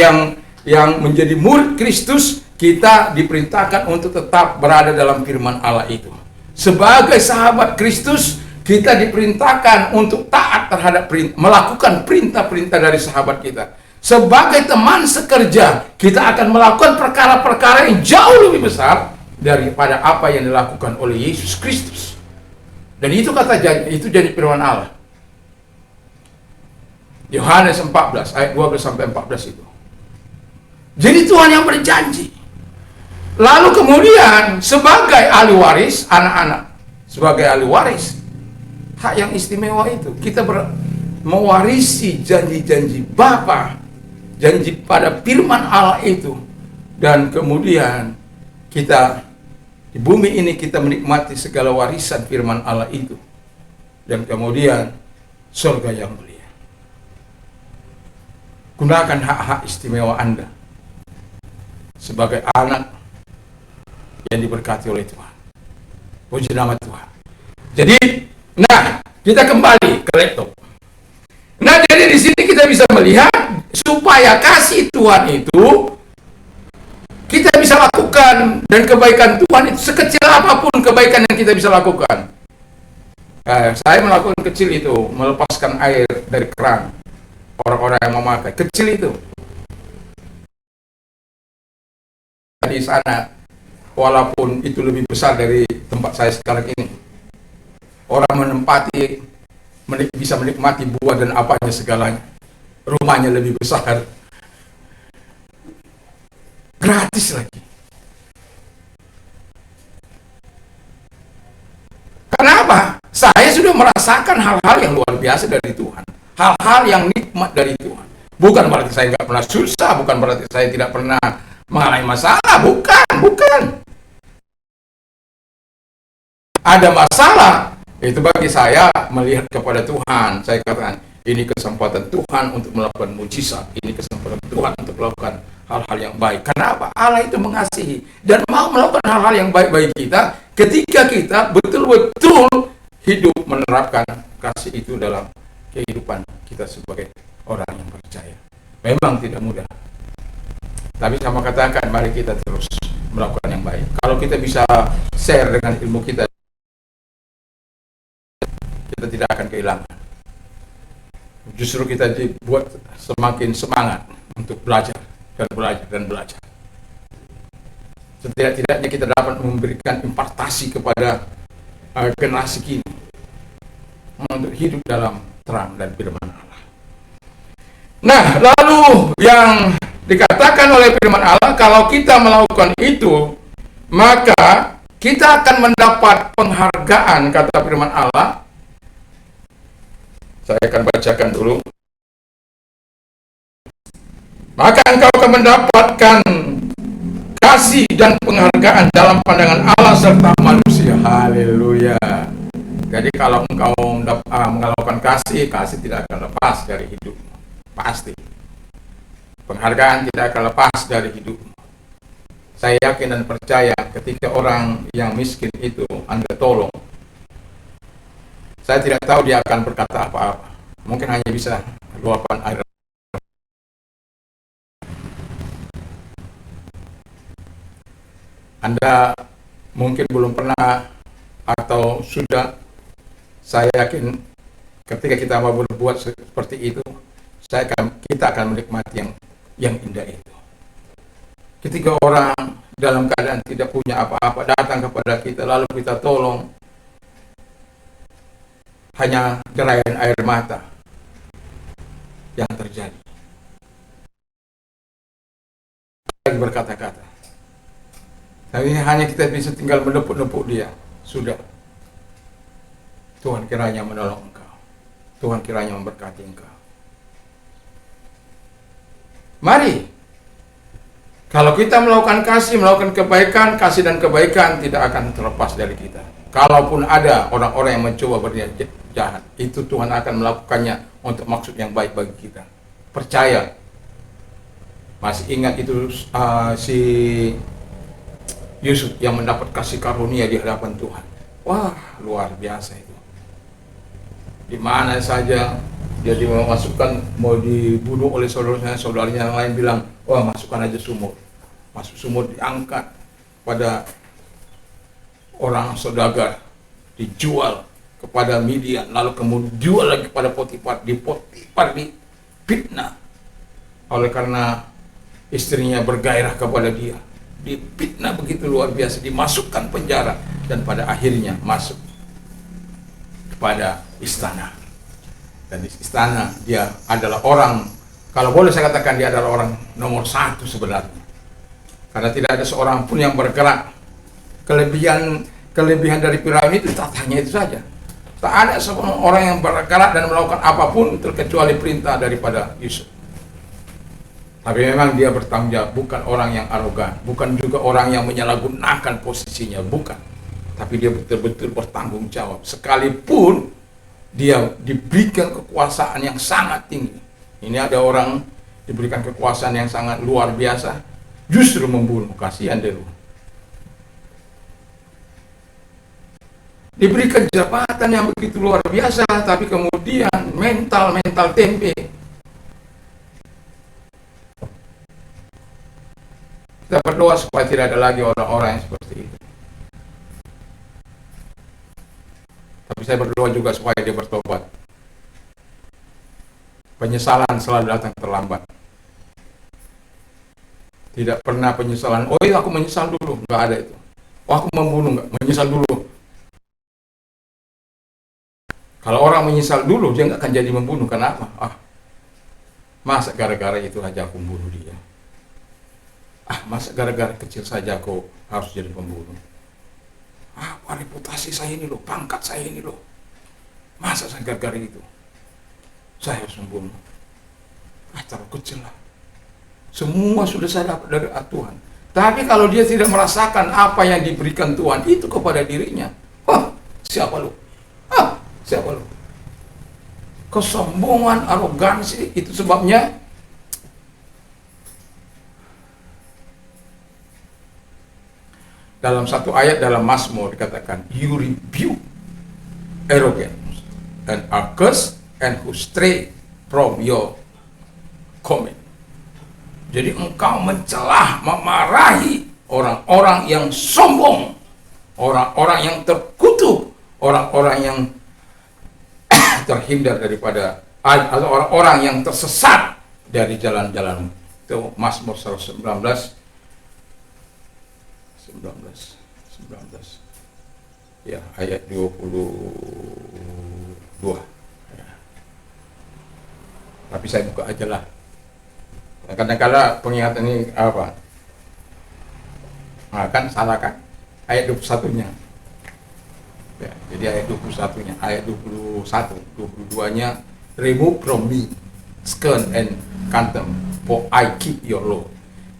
yang menjadi murid Kristus, kita diperintahkan untuk tetap berada dalam firman Allah itu. Sebagai sahabat Kristus, kita diperintahkan untuk taat terhadap melakukan perintah-perintah dari sahabat kita. Sebagai teman sekerja, kita akan melakukan perkara-perkara yang jauh lebih besar daripada apa yang dilakukan oleh Yesus Kristus. Dan itu kata janji, itu jadi firman Allah. Yohanes 14 ayat 12 sampai 14 itu. Jadi Tuhan yang berjanji. Lalu kemudian sebagai ahli waris, anak-anak sebagai ahli waris, hak yang istimewa itu kita mewarisi janji-janji Bapa. Janji pada firman Allah itu. Dan kemudian kita di bumi ini kita menikmati segala warisan firman Allah itu. Dan kemudian surga yang mulia. Gunakan hak-hak istimewa Anda sebagai anak yang diberkati oleh Tuhan. Puji nama Tuhan. Jadi, kita kembali ke laptop. Jadi di sini kita bisa melihat supaya kasih Tuhan itu kita bisa lakukan, dan kebaikan Tuhan itu sekecil apapun kebaikan yang kita bisa lakukan. Saya melakukan kecil itu, melepaskan air dari keran orang-orang yang memakai, kecil itu. Di sana, walaupun itu lebih besar dari tempat saya sekarang ini, orang bisa menikmati buah dan apanya segalanya. Rumahnya lebih besar, gratis lagi. Kenapa? Saya sudah merasakan hal-hal yang luar biasa dari Tuhan, hal-hal yang nikmat dari Tuhan. Bukan berarti saya nggak pernah susah, bukan berarti saya tidak pernah mengalami masalah, bukan. Ada masalah, itu bagi saya melihat kepada Tuhan. Saya katakan, ini kesempatan Tuhan untuk melakukan mujizat. Ini kesempatan Tuhan untuk melakukan hal-hal yang baik. Kenapa? Allah itu mengasihi dan mau melakukan hal-hal yang baik bagi kita ketika kita betul-betul hidup menerapkan kasih itu dalam kehidupan kita sebagai orang yang percaya. Memang tidak mudah. Tapi sama katakan, mari kita terus melakukan yang baik. Kalau kita bisa share dengan ilmu kita, kita tidak akan kehilangan. Justru kita dibuat semakin semangat untuk belajar dan belajar. Setidak-tidaknya kita dapat memberikan impartasi kepada generasi kini untuk hidup dalam terang dan firman Allah. Nah, lalu yang dikatakan oleh firman Allah, kalau kita melakukan itu, maka kita akan mendapat penghargaan, kata firman Allah. Saya akan bacakan dulu. Maka engkau akan mendapatkan kasih dan penghargaan dalam pandangan Allah serta manusia. Haleluya. Jadi kalau engkau melakukan kasih, kasih tidak akan lepas dari hidupmu. Pasti. Penghargaan tidak akan lepas dari hidupmu. Saya yakin dan percaya ketika orang yang miskin itu Anda tolong, saya tidak tahu dia akan berkata apa-apa. Mungkin hanya bisa luapan air. Anda mungkin belum pernah atau sudah, saya yakin ketika kita mau berbuat seperti itu, kita akan menikmati yang indah itu. Ketika orang dalam keadaan tidak punya apa-apa datang kepada kita, lalu kita tolong, hanya derayan air mata yang terjadi. Lagi berkata-kata. Tapi hanya kita bisa tinggal menepuk-nepuk dia. Sudah. Tuhan kiranya menolong engkau. Tuhan kiranya memberkati engkau. Mari. Kalau kita melakukan kasih, melakukan kebaikan, kasih dan kebaikan tidak akan terlepas dari kita. Kalaupun ada orang-orang yang mencoba berniat jahat, itu Tuhan akan melakukannya untuk maksud yang baik bagi kita. Percaya. Masih ingat itu si Yusuf yang mendapat kasih karunia di hadapan Tuhan. Wah, luar biasa itu. Di mana saja dia dimasukkan, mau dibunuh oleh saudaranya yang lain bilang, wah masukkan aja sumur. Masuk sumur, diangkat pada orang saudagar, dijual kepada Midian, lalu kemudian dijual lagi pada Potifar, difitnah oleh karena istrinya bergairah kepada dia, difitnah begitu luar biasa, dimasukkan penjara, dan pada akhirnya masuk kepada istana. Dan di istana dia adalah orang, kalau boleh saya katakan dia adalah orang nomor 1 sebenarnya, karena tidak ada seorang pun yang bergerak. Kelebihan dari Firaun itu hanya itu saja. Tak ada seorang orang yang bergerak dan melakukan apapun terkecuali perintah daripada Yusuf. Tapi memang dia bertanggung jawab, bukan orang yang arogan, bukan juga orang yang menyalahgunakan posisinya, bukan. Tapi dia betul-betul bertanggung jawab, sekalipun dia diberikan kekuasaan yang sangat tinggi. Ini ada orang diberikan kekuasaan yang sangat luar biasa, justru membunuh. Kasihan dia. Diberikan jabatan yang begitu luar biasa, tapi kemudian mental tempe. Kita berdoa supaya tidak ada lagi orang-orang yang seperti itu. Tapi saya berdoa juga supaya dia bertobat. Penyesalan selalu datang terlambat. Tidak pernah penyesalan, oh iya aku menyesal dulu, nggak ada itu. Oh aku membunuh, nggak, menyesal dulu. Kalau orang menyesal dulu, dia nggak akan jadi membunuh. Kenapa? Masa gara-gara itu aja aku membunuh dia? Masa gara-gara kecil saja aku harus jadi pembunuh? Reputasi saya ini loh, pangkat saya ini loh. Masa saya gara-gara itu saya harus membunuh? Terlalu kecil lah. Semua sudah saya dapat dari Tuhan. Tapi kalau dia tidak merasakan apa yang diberikan Tuhan itu kepada dirinya, siapa lu? Siapa lu? Kesombongan, arogansi, itu sebabnya dalam satu ayat dalam Mazmur dikatakan, you rebuke arrogance and are cursed and who stray from your command. Jadi engkau mencelah, memarahi orang-orang yang sombong, orang-orang yang terkutuk, orang-orang yang terhindar daripada, atau orang-orang yang tersesat dari jalan-jalan. Itu Mazmur 119 ya, ayat 22 ya. Tapi saya buka aja lah Kadang-kadang pengingat ini apa? Nah, kan salah kan? Ayat 21-nya. Ya, jadi ayat 21-nya, ayat 21, 22-nya, remove from me scorn and contempt, for I keep your law.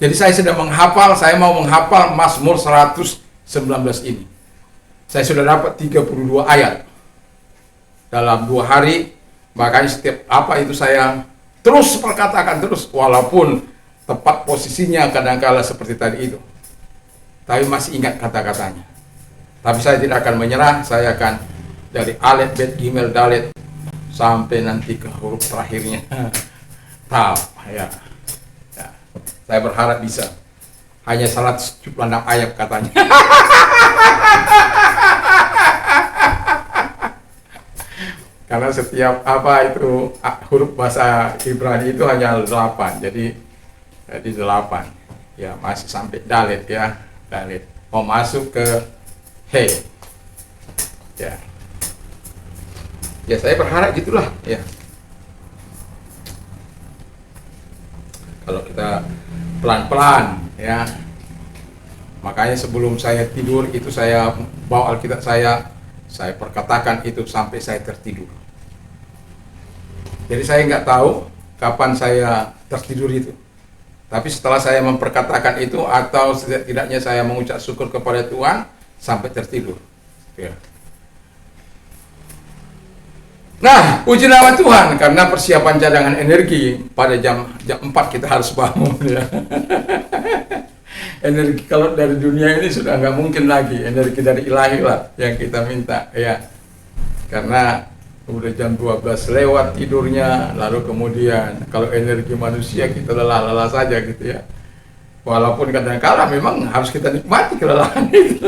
Jadi saya sedang menghafal, saya mau menghafal Mazmur 119 ini. Saya sudah dapat 32 ayat dalam 2 hari, makanya setiap apa itu saya terus perkatakan terus, walaupun tepat posisinya kadang-kala seperti tadi itu, tapi masih ingat kata-katanya. Tapi saya tidak akan menyerah, saya akan dari alif, bet, gimel, dalet sampai nanti ke huruf terakhirnya. Tahu ya. Ya. Saya berharap bisa. Hanya 176 ayat katanya. Karena setiap apa itu huruf bahasa Ibrani itu hanya 8. Jadi 8. Ya, masih sampai dalet ya. Dalet. Mau masuk ke Hey, ya, ya saya berharap gitulah, ya. Kalau kita pelan-pelan, ya. Makanya sebelum saya tidur itu saya bawa Alkitab saya perkatakan itu sampai saya tertidur. Jadi saya nggak tahu kapan saya tertidur itu. Tapi setelah saya memperkatakan itu atau setidaknya saya mengucap syukur kepada Tuhan, sampai tertidur. Ya. Nah, puji nama Tuhan karena persiapan cadangan energi pada jam 4 kita harus bangun ya. Energi kalau dari dunia ini sudah nggak mungkin lagi, energi dari ilahi lah yang kita minta ya. Karena udah jam 12 lewat tidurnya, lalu kemudian kalau energi manusia kita lelah-lelah saja gitu ya. Walaupun kadang-kala memang harus kita nikmati kelelahan itu.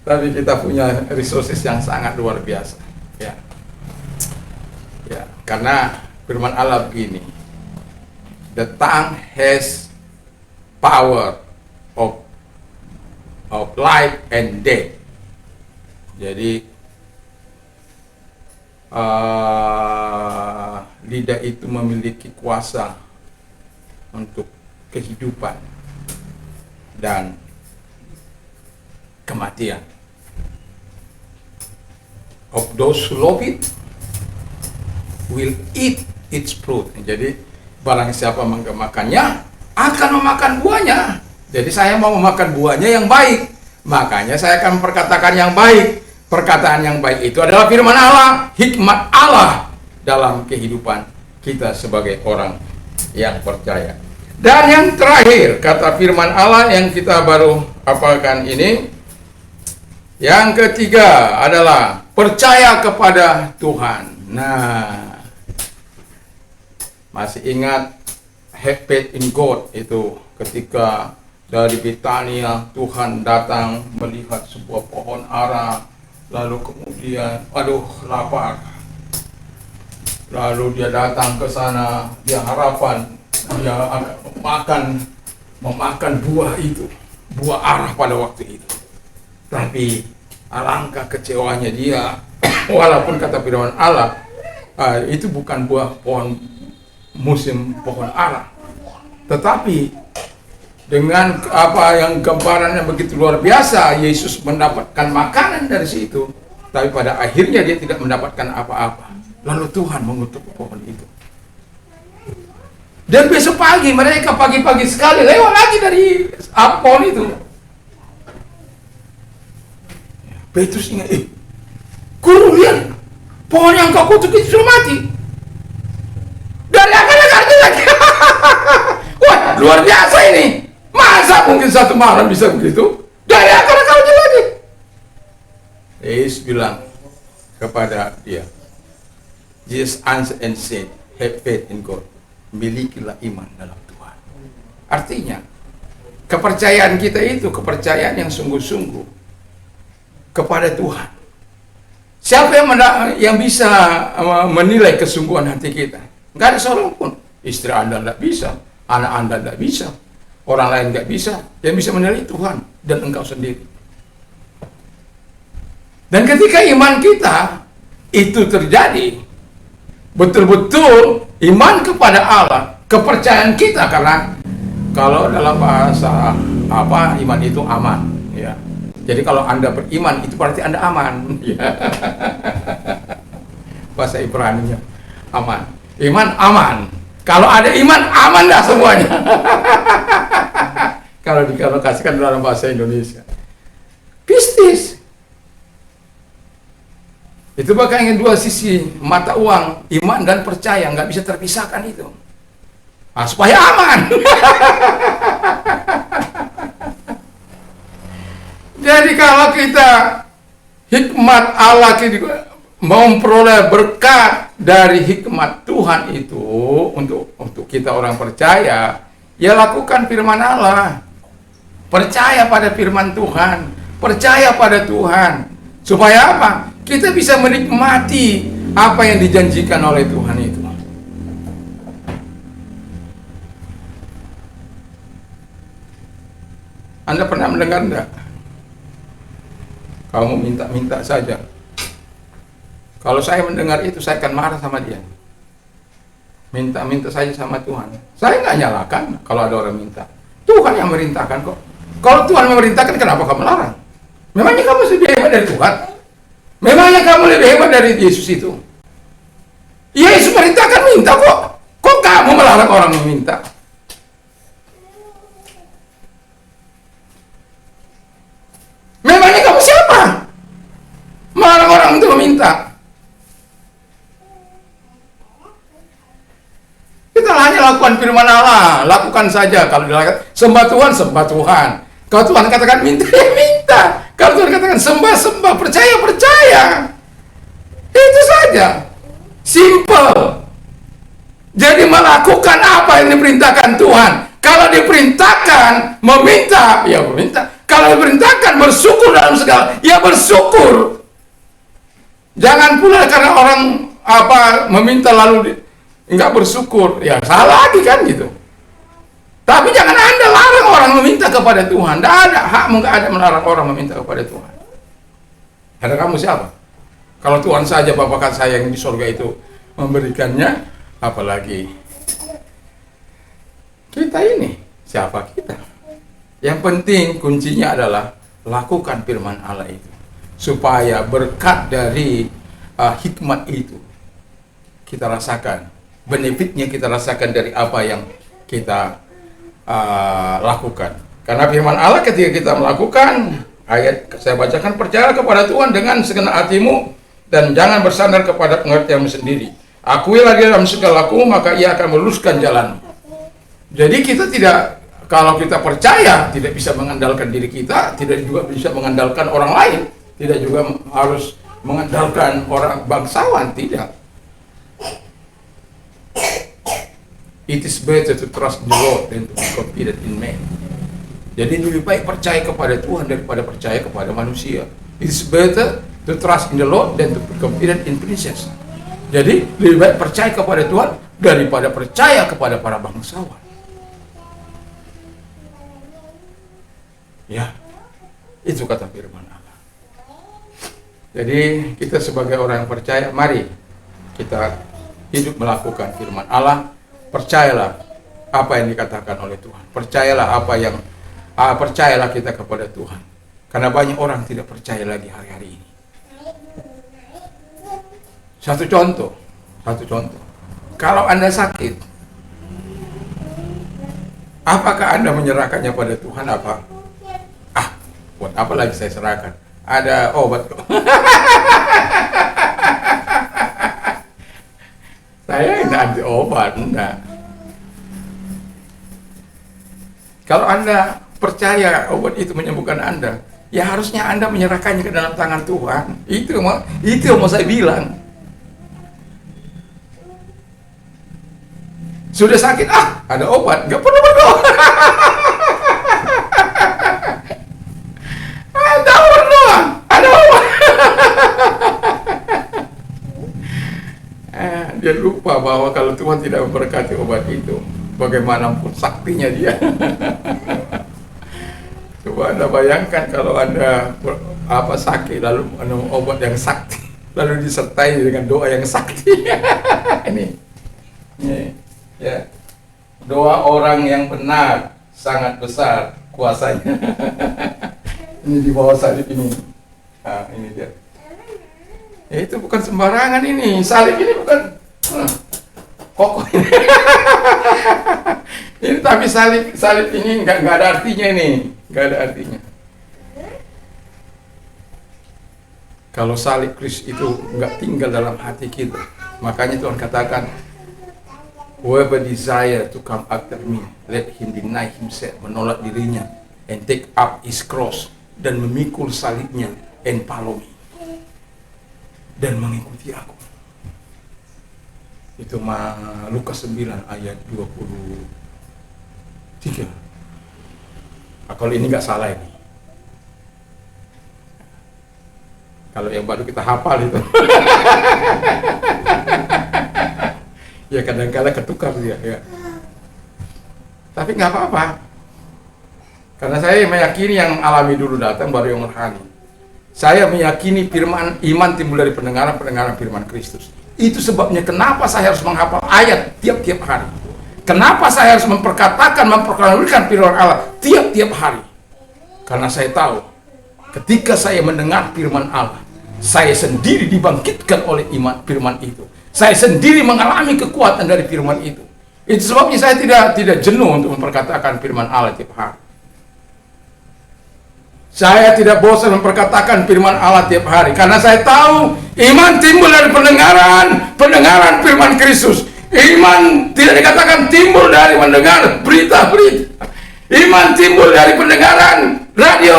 Tapi kita punya resources yang sangat luar biasa. Ya. Ya, karena firman Allah begini. The tongue has power of life and death. Jadi lidah itu memiliki kuasa untuk kehidupan dan kematian. Of those who love it will eat its fruit. Jadi barang siapa memakannya akan memakan buahnya. Jadi saya mau memakan buahnya yang baik. Makanya saya akan perkatakan yang baik. Perkataan yang baik itu adalah firman Allah, hikmat Allah dalam kehidupan kita sebagai orang yang percaya. Dan yang terakhir, kata firman Allah yang kita baru hafalkan ini, yang ketiga adalah percaya kepada Tuhan. Nah, masih ingat have faith in God itu ketika dari Betania Tuhan datang melihat sebuah pohon ara, lalu kemudian lapar. Lalu dia datang ke sana, dia harapan dia akan memakan buah itu, buah arah pada waktu itu. Tapi alangkah kecewanya dia, walaupun kata firman Allah itu bukan buah pohon musim pohon arah, tetapi dengan apa yang gambarannya begitu luar biasa, Yesus mendapatkan makanan dari situ, tapi pada akhirnya dia tidak mendapatkan apa-apa. Lalu Tuhan mengutuk pohon itu. Dan besok pagi mereka pagi-pagi sekali lewat lagi dari pohon itu. Petrus ingat, guru lihat, pohon yang kau kutuk itu sudah mati. Dari akar-akarnya lagi. Wah, luar biasa ini. Masa mungkin satu malam bisa begitu? Dari akar-akarnya lagi. Yesus bilang kepada dia, Jesus answered and said, have faith in God. Milikilah iman dalam Tuhan. Artinya, kepercayaan kita itu kepercayaan yang sungguh-sungguh kepada Tuhan. Siapa yang bisa menilai kesungguhan hati kita? Enggak ada seorang pun. Istri Anda tidak bisa, anak Anda tidak bisa, orang lain nggak bisa. Yang bisa menilai Tuhan dan engkau sendiri. Dan ketika iman kita itu terjadi, betul-betul Iman kepada Allah, kepercayaan kita, karena kalau dalam bahasa iman itu aman, ya. Jadi kalau Anda beriman itu berarti Anda aman, ya. Bahasa Ibrani-nya aman. Iman aman. Kalau ada iman, aman dah semuanya. Kalau dikalokasikan dalam bahasa Indonesia, pistis. Itu bagaikan dua sisi mata uang, iman dan percaya, nggak bisa terpisahkan itu. Nah, supaya aman. Jadi kalau kita hikmat Allah, kita mau memperoleh berkat dari hikmat Tuhan itu untuk kita orang percaya, ya lakukan firman Allah. Percaya pada firman Tuhan, percaya pada Tuhan. Supaya apa? Kita bisa menikmati apa yang dijanjikan oleh Tuhan itu. Anda pernah mendengar enggak? Kamu minta-minta saja. Kalau saya mendengar itu, saya akan marah sama dia. Minta-minta saja sama Tuhan. Saya nggak nyalakan kalau ada orang minta. Tuhan yang merintahkan kok. Kalau Tuhan memerintahkan, kenapa kamu larang? Memangnya kamu lebih hebat dari Tuhan? Memangnya kamu lebih hebat dari Yesus itu? Yesus merintahkan minta kok. Kok kamu melarang orang meminta? Memangnya kamu siapa? Melarang orang untuk meminta. Kita hanya lakukan firman Allah, lakukan saja. Kalau dilakukan, sembah Tuhan, sembah Tuhan. Kalau Tuhan katakan minta, ya minta. Kalau Tuhan katakan sembah, sembah, percaya, percaya. Itu saja. Simple. Jadi melakukan apa yang diperintahkan Tuhan. Kalau diperintahkan meminta, ya meminta. Kalau diperintahkan bersyukur dalam segala, ya bersyukur. Jangan pula karena orang meminta lalu nggak bersyukur, ya salah lagi kan gitu. Tapi jangan Anda larang orang meminta kepada Tuhan. Tidak ada hakmu, nggak ada melarang orang meminta kepada Tuhan. Ada kamu siapa? Kalau Tuhan saja Bapa saya yang di surga itu memberikannya, apalagi kita ini, siapa kita? Yang penting kuncinya adalah lakukan firman Allah itu, supaya berkat dari hikmat itu kita rasakan, benefitnya kita rasakan dari apa yang kita lakukan. Karena firman Allah ketika kita melakukan, ayat saya bacakan, percaya kepada Tuhan dengan segenap hatimu dan jangan bersandar kepada pengertianmu sendiri. Akuilah dia dalam segala lakumu, maka ia akan meluruskan jalanmu. Jadi kita tidak, kalau kita percaya, tidak bisa mengandalkan diri kita, tidak juga bisa mengandalkan orang lain, tidak juga harus mengandalkan orang bangsawan, tidak. It is better to trust in the Lord than to be confident in man. Jadi lebih baik percaya kepada Tuhan daripada percaya kepada manusia. It is better to trust in the Lord than to be confident in princes. Jadi lebih baik percaya kepada Tuhan daripada percaya kepada para bangsawan. Ya, itu kata firman Allah. Jadi kita sebagai orang yang percaya, mari kita hidup melakukan firman Allah. Percayalah apa yang dikatakan oleh Tuhan. Percayalah percayalah kita kepada Tuhan. Karena banyak orang tidak percaya lagi hari-hari ini. Satu contoh. Kalau Anda sakit, apakah Anda menyerahkannya pada Tuhan apa? Buat apa lagi saya serahkan? Ada obat kok. Saya tidak anti obat, enggak. Kalau Anda percaya obat itu menyembuhkan Anda, ya harusnya Anda menyerahkannya ke dalam tangan Tuhan. Itu yang mau saya bilang. Sudah sakit, ada obat, nggak perlu berdoa. Ada berdoa, ada obat. Dia lupa bahwa kalau Tuhan tidak memberkati obat itu, bagaimanapun saktinya dia. Coba Anda bayangkan kalau Anda sakit lalu minum obat yang sakti, lalu disertai dengan doa yang sakti. Ini Ya. Doa orang yang benar sangat besar kuasanya. Ini di bawah salib ini. Nah, ini dia. Ya, itu bukan sembarangan ini. Salib ini bukan kokoh ini. Ini tapi salib ini nggak ada artinya ini. Nggak ada artinya. Kalau salib Kristus itu nggak tinggal dalam hati kita, makanya Tuhan katakan, whoever desire to come after me, let him deny himself, menolak dirinya, and take up his cross, dan memikul salibnya, and follow me, dan mengikuti aku. Itu Lukas 9 ayat 23. Nah, kalau ini nggak salah ini. Kalau yang baru kita hafal itu. Ya kadang-kadang ketukar dia ya. Tapi nggak apa-apa. Karena saya meyakini yang alami dulu datang baru yang rohani. Saya meyakini firman iman timbul dari pendengaran firman Kristus. Itu sebabnya kenapa saya harus menghafal ayat tiap-tiap hari. Kenapa saya harus memperkenalkan firman Allah tiap-tiap hari. Karena saya tahu ketika saya mendengar firman Allah, saya sendiri dibangkitkan oleh iman firman itu. Saya sendiri mengalami kekuatan dari firman itu. Itu sebabnya saya tidak jenuh untuk memperkatakan firman Allah tiap hari. Saya tidak bosan memperkatakan firman Allah tiap hari. Karena saya tahu iman timbul dari pendengaran firman Kristus. Iman tidak dikatakan timbul dari mendengar berita-berita. Iman timbul dari pendengaran radio.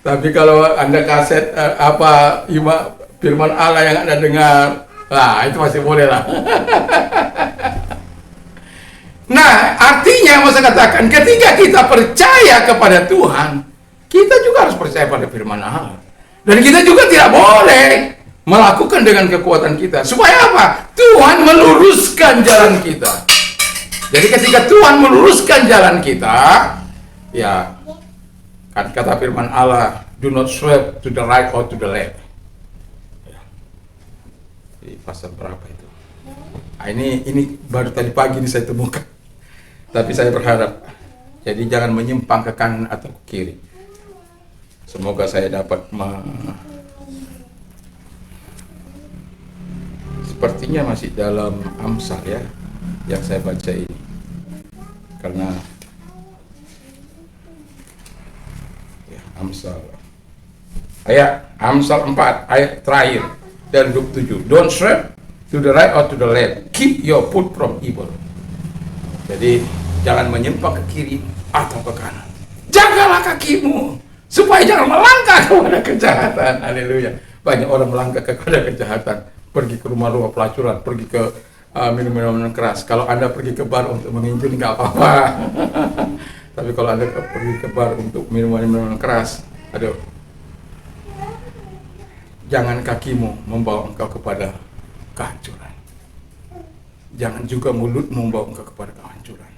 Tapi kalau Anda kaset firman Allah yang Anda dengar, itu masih boleh lah. Nah, artinya mau saya katakan, ketika kita percaya kepada Tuhan, kita juga harus percaya pada firman Allah. Dan kita juga tidak boleh melakukan dengan kekuatan kita. Supaya apa? Tuhan meluruskan jalan kita. Jadi ketika Tuhan meluruskan jalan kita, ya kan kata firman Allah, do not swerve to the right or to the left. Ya. Di pasal berapa itu? Nah, ini baru tadi pagi ini saya temukan. Tapi saya berharap, jadi jangan menyimpang ke kanan atau ke kiri. Semoga saya dapat sepertinya masih dalam Amsal ya, yang saya baca ini. Karena ya, Amsal 4 ayat terakhir dan 27. Don't swerve to the right or to the left. Keep your foot from evil. Jadi jangan menyimpang ke kiri atau ke kanan. Jagalah kakimu supaya jangan melangkah kepada kejahatan. Haleluya. Banyak orang melangkah kepada kejahatan, pergi ke rumah-rumah pelacuran, pergi ke minum-minuman keras. Kalau Anda pergi ke bar untuk menginjil nggak apa-apa. Tapi kalau Anda pergi ke bar untuk minuman keras, aduh, jangan kakimu membawa engkau kepada kehancuran. Jangan juga mulut membawa engkau kepada kehancuran.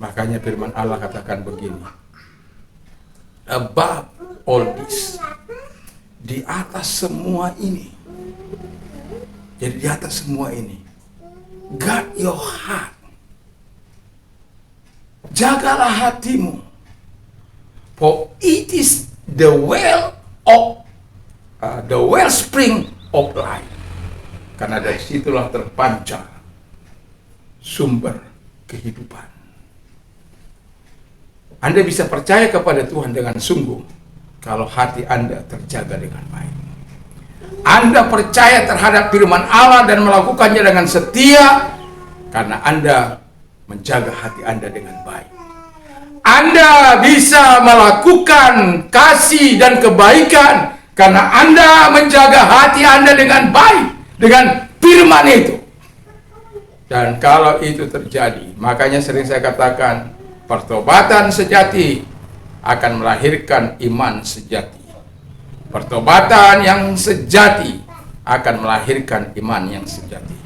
Makanya firman Allah katakan begini, above all this, di atas semua ini. Jadi di atas semua ini, guard your heart. Jagalah hatimu. For it is the wellspring of life. Karena dari situlah terpancar sumber kehidupan. Anda bisa percaya kepada Tuhan dengan sungguh kalau hati Anda terjaga dengan baik. Anda percaya terhadap firman Allah dan melakukannya dengan setia karena Anda menjaga hati Anda dengan baik. Anda bisa melakukan kasih dan kebaikan karena Anda menjaga hati Anda dengan baik, dengan firman itu. Dan kalau itu terjadi, makanya sering saya katakan, pertobatan sejati akan melahirkan iman sejati. Pertobatan yang sejati akan melahirkan iman yang sejati.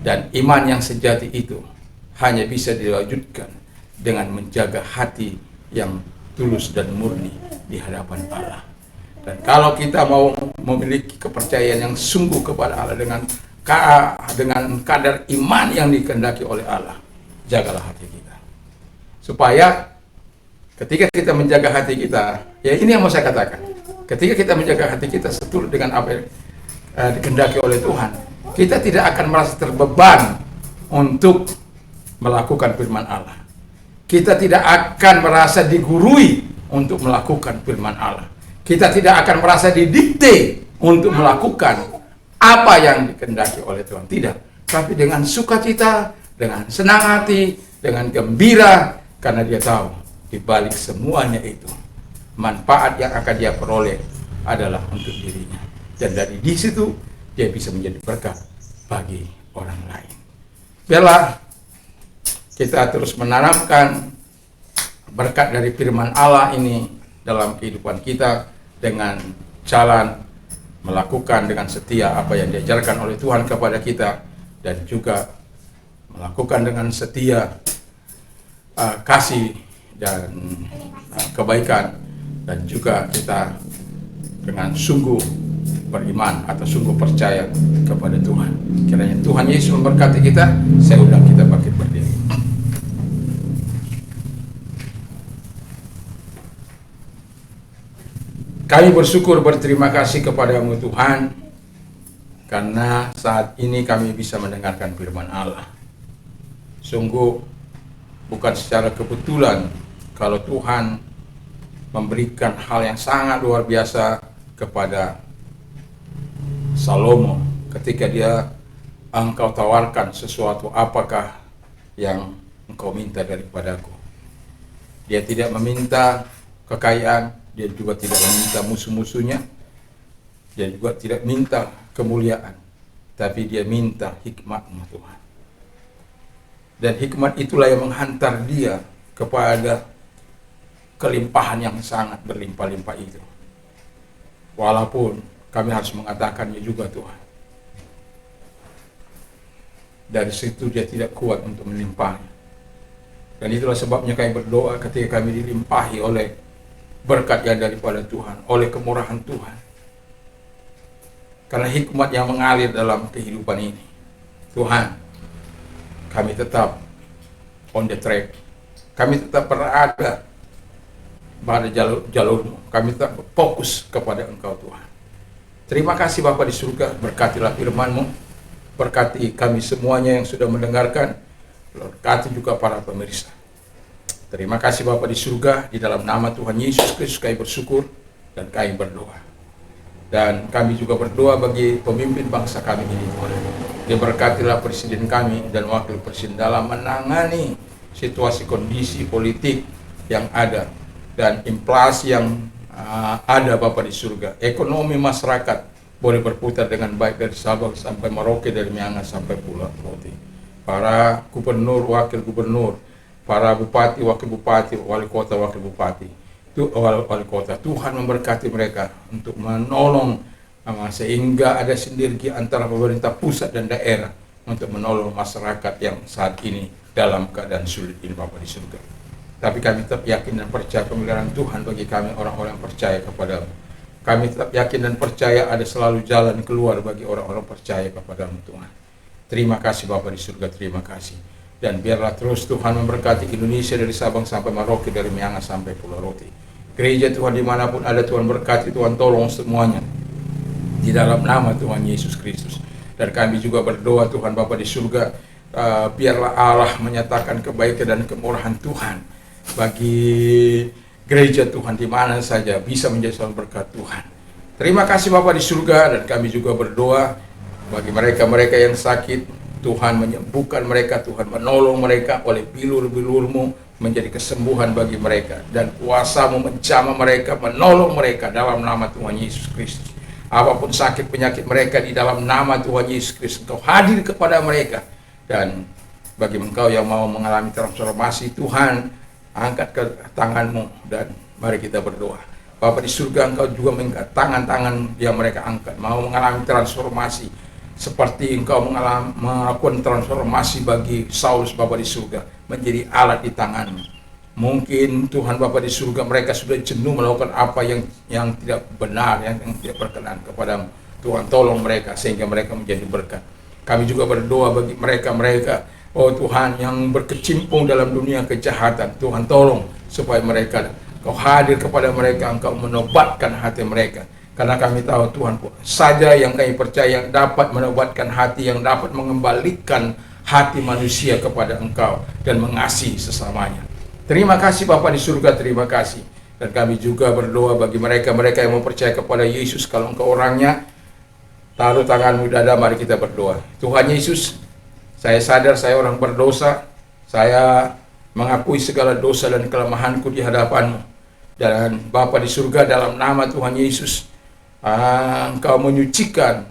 Dan iman yang sejati itu hanya bisa diwujudkan dengan menjaga hati yang tulus dan murni di hadapan Allah. Dan kalau kita mau memiliki kepercayaan yang sungguh kepada Allah dengan kadar iman yang dikehendaki oleh Allah, jagalah hati kita. Supaya ketika kita menjaga hati kita, ya ini yang mau saya katakan. Ketika kita menjaga hati kita seturut dengan apa yang dikehendaki oleh Tuhan, kita tidak akan merasa terbeban untuk melakukan firman Allah. Kita tidak akan merasa digurui untuk melakukan firman Allah. Kita tidak akan merasa didikte untuk melakukan apa yang dikehendaki oleh Tuhan. Tidak. Tapi dengan sukacita, dengan senang hati, dengan gembira, karena dia tahu di balik semuanya itu manfaat yang akan dia peroleh adalah untuk dirinya. Dan dari di situ dia bisa menjadi berkat bagi orang lain. Biarlah kita terus menanamkan berkat dari firman Allah ini dalam kehidupan kita dengan jalan melakukan dengan setia apa yang diajarkan oleh Tuhan kepada kita, dan juga melakukan dengan setia kasih dan kebaikan, dan juga kita dengan sungguh beriman atau sungguh percaya kepada Tuhan. Kiranya Tuhan Yesus memberkati kita. Saya undang kita bangkit berdiri. Kami bersyukur, berterima kasih kepadamu Tuhan, karena saat ini kami bisa mendengarkan firman Allah. Sungguh bukan secara kebetulan kalau Tuhan memberikan hal yang sangat luar biasa kepada Salomo ketika engkau tawarkan sesuatu, apakah yang engkau minta daripadaku. Dia tidak meminta kekayaan, dia juga tidak meminta musuh-musuhnya, dia juga tidak minta kemuliaan, tapi dia minta hikmat-Mu Tuhan. Dan hikmat itulah yang menghantar dia kepada kelimpahan yang sangat berlimpah-limpah itu. Walaupun kami harus mengatakannya juga Tuhan, dari situ dia tidak kuat untuk melimpahnya. Dan itulah sebabnya kami berdoa ketika kami dilimpahi oleh berkat yang daripada Tuhan, oleh kemurahan Tuhan. Karena hikmat yang mengalir dalam kehidupan ini, Tuhan, kami tetap on the track. Kami tetap berada pada jalur-Mu. Kami tetap fokus kepada Engkau Tuhan. Terima kasih Bapa di surga, berkatilah firman-Mu, berkati kami semuanya yang sudah mendengarkan, berkati juga para pemirsa. Terima kasih Bapa di surga, di dalam nama Tuhan Yesus Kristus kami bersyukur dan kami berdoa. Dan kami juga berdoa bagi pemimpin bangsa kami ini Tuhan. Diberkatilah presiden kami dan wakil presiden dalam menangani situasi kondisi politik yang ada dan inflasi yang ada Bapa di surga. Ekonomi masyarakat boleh berputar dengan baik dari Sabang sampai Merauke, dari Miangas sampai Pulau Rote. Para gubernur, wakil gubernur, para bupati, wakil bupati, wali kota, wakil bupati, wali kota, Tuhan memberkati mereka untuk menolong sehingga ada sinergi antara pemerintah pusat dan daerah untuk menolong masyarakat yang saat ini dalam keadaan sulit ini Bapa di surga. Tapi kami tetap yakin dan percaya pemeliharaan Tuhan bagi kami orang-orang yang percaya kepada-Mu. Kami tetap yakin dan percaya ada selalu jalan keluar bagi orang-orang percaya kepada-Mu Tuhan. Terima kasih Bapa di surga, terima kasih. Dan biarlah terus Tuhan memberkati Indonesia dari Sabang sampai Merauke, dari Miangas sampai Pulau Rote. Gereja Tuhan dimanapun ada, Tuhan berkati, Tuhan tolong semuanya di dalam nama Tuhan Yesus Kristus. Dan kami juga berdoa Tuhan Bapa di surga, biarlah Allah menyatakan kebaikan dan kemurahan Tuhan bagi gereja Tuhan di mana saja bisa menjadi saluran berkat Tuhan. Terima kasih Bapa di surga, dan kami juga berdoa bagi mereka-mereka yang sakit, Tuhan menyembuhkan mereka, Tuhan menolong mereka oleh bilur-bilur-Mu menjadi kesembuhan bagi mereka, dan kuasa-Mu menjamah mereka, menolong mereka dalam nama Tuhan Yesus Kristus. Apapun sakit penyakit mereka, di dalam nama Tuhan Yesus Kristus Engkau hadir kepada mereka. Dan bagi Engkau yang mau mengalami transformasi, Tuhan angkat ke tangan-Mu dan mari kita berdoa. Bapa di surga, Engkau juga mengangkat tangan-tangan yang mereka angkat, mau mengalami transformasi seperti Engkau melakukan transformasi bagi Saulus Bapa di surga, menjadi alat di tangan-Mu, Mungkin Tuhan Bapa di surga, mereka sudah jenuh melakukan apa yang tidak benar, yang tidak berkenan kepada Tuhan. Tolong mereka sehingga mereka menjadi berkat. Kami juga berdoa bagi mereka-mereka, oh Tuhan, yang berkecimpung dalam dunia kejahatan. Tuhan tolong supaya mereka, Kau hadir kepada mereka, Engkau menobatkan hati mereka. Karena kami tahu Tuhan saja yang kami percaya yang dapat menobatkan hati, yang dapat mengembalikan hati manusia kepada Engkau dan mengasihi sesamanya. Terima kasih Bapa di surga, terima kasih. Dan kami juga berdoa bagi mereka-mereka yang mau percaya kepada Yesus. Kalau Engkau orangnya, taruh tanganmu di dada, mari kita berdoa. Tuhan Yesus, saya sadar saya orang berdosa. Saya mengakui segala dosa dan kelemahanku di hadapan-Mu. Dan Bapa di surga, dalam nama Tuhan Yesus, Engkau menyucikan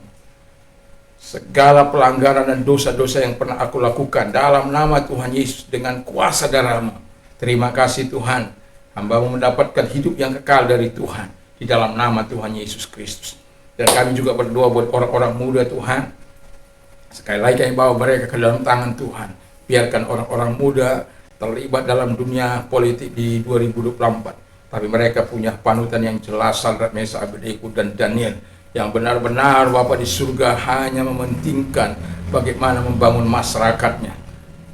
segala pelanggaran dan dosa-dosa yang pernah aku lakukan dalam nama Tuhan Yesus dengan kuasa darah-Mu. Terima kasih Tuhan, hamba-Mu mendapatkan hidup yang kekal dari Tuhan di dalam nama Tuhan Yesus Kristus. Dan kami juga berdoa buat orang-orang muda Tuhan. Sekali lagi kami bawa mereka ke dalam tangan Tuhan. Biarkan orang-orang muda terlibat dalam dunia politik di 2024. Tapi mereka punya panutan yang jelas, Sadrak, Mesak, Abednego, dan Daniel, yang benar-benar Bapa di surga hanya mementingkan bagaimana membangun masyarakatnya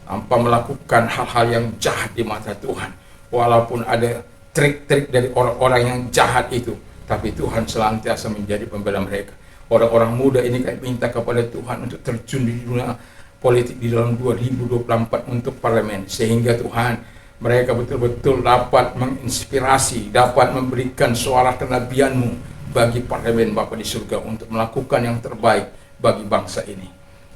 tanpa melakukan hal-hal yang jahat di mata Tuhan. Walaupun ada trik-trik dari orang-orang yang jahat itu, tapi Tuhan senantiasa menjadi pembela mereka. Orang-orang muda ini kami minta kepada Tuhan untuk terjun di dunia politik di dalam 2024 untuk parlemen, sehingga Tuhan, mereka betul-betul dapat menginspirasi, dapat memberikan suara kenabian-Mu bagi parlemen Bapa di surga untuk melakukan yang terbaik bagi bangsa ini.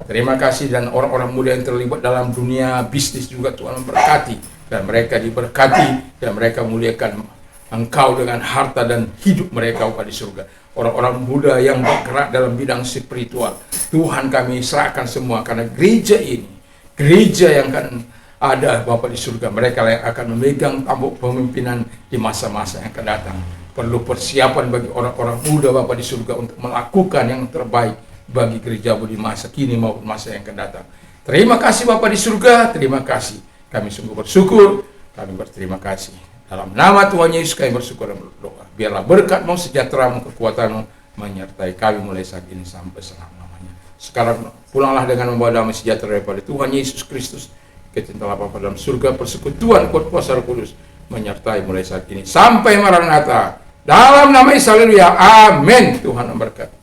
Terima kasih, dan orang-orang muda yang terlibat dalam dunia bisnis juga Tuhan memberkati, dan mereka diberkati, dan mereka muliakan Engkau dengan harta dan hidup mereka Bapa di surga. Orang-orang muda yang bergerak dalam bidang spiritual, Tuhan kami serahkan semua, karena gereja ini, gereja yang akan ada Bapa di surga, mereka yang akan memegang tampuk pemimpinan di masa-masa yang akan datang. Perlu persiapan bagi orang-orang muda Bapa di surga untuk melakukan yang terbaik bagi gereja-Mu di masa kini maupun masa yang akan datang. Terima kasih Bapa di surga, terima kasih. Kami sungguh bersyukur, kami berterima kasih. Dalam nama Tuhan Yesus kami bersyukur dan berdoa. Biarlah berkat-Mu, sejahtera-Mu, kekuatan-Mu menyertai kami mulai saat ini sampai selama-lamanya. Sekarang pulanglah dengan membawa damai sejahtera daripada Tuhan Yesus Kristus, kecintaan Bapa dalam surga, persekutuan kuat kuasa Roh Kudus menyertai mulai saat ini sampai Maranatha. Dalam nama Yesus, haleluya, amin. Tuhan memberkati.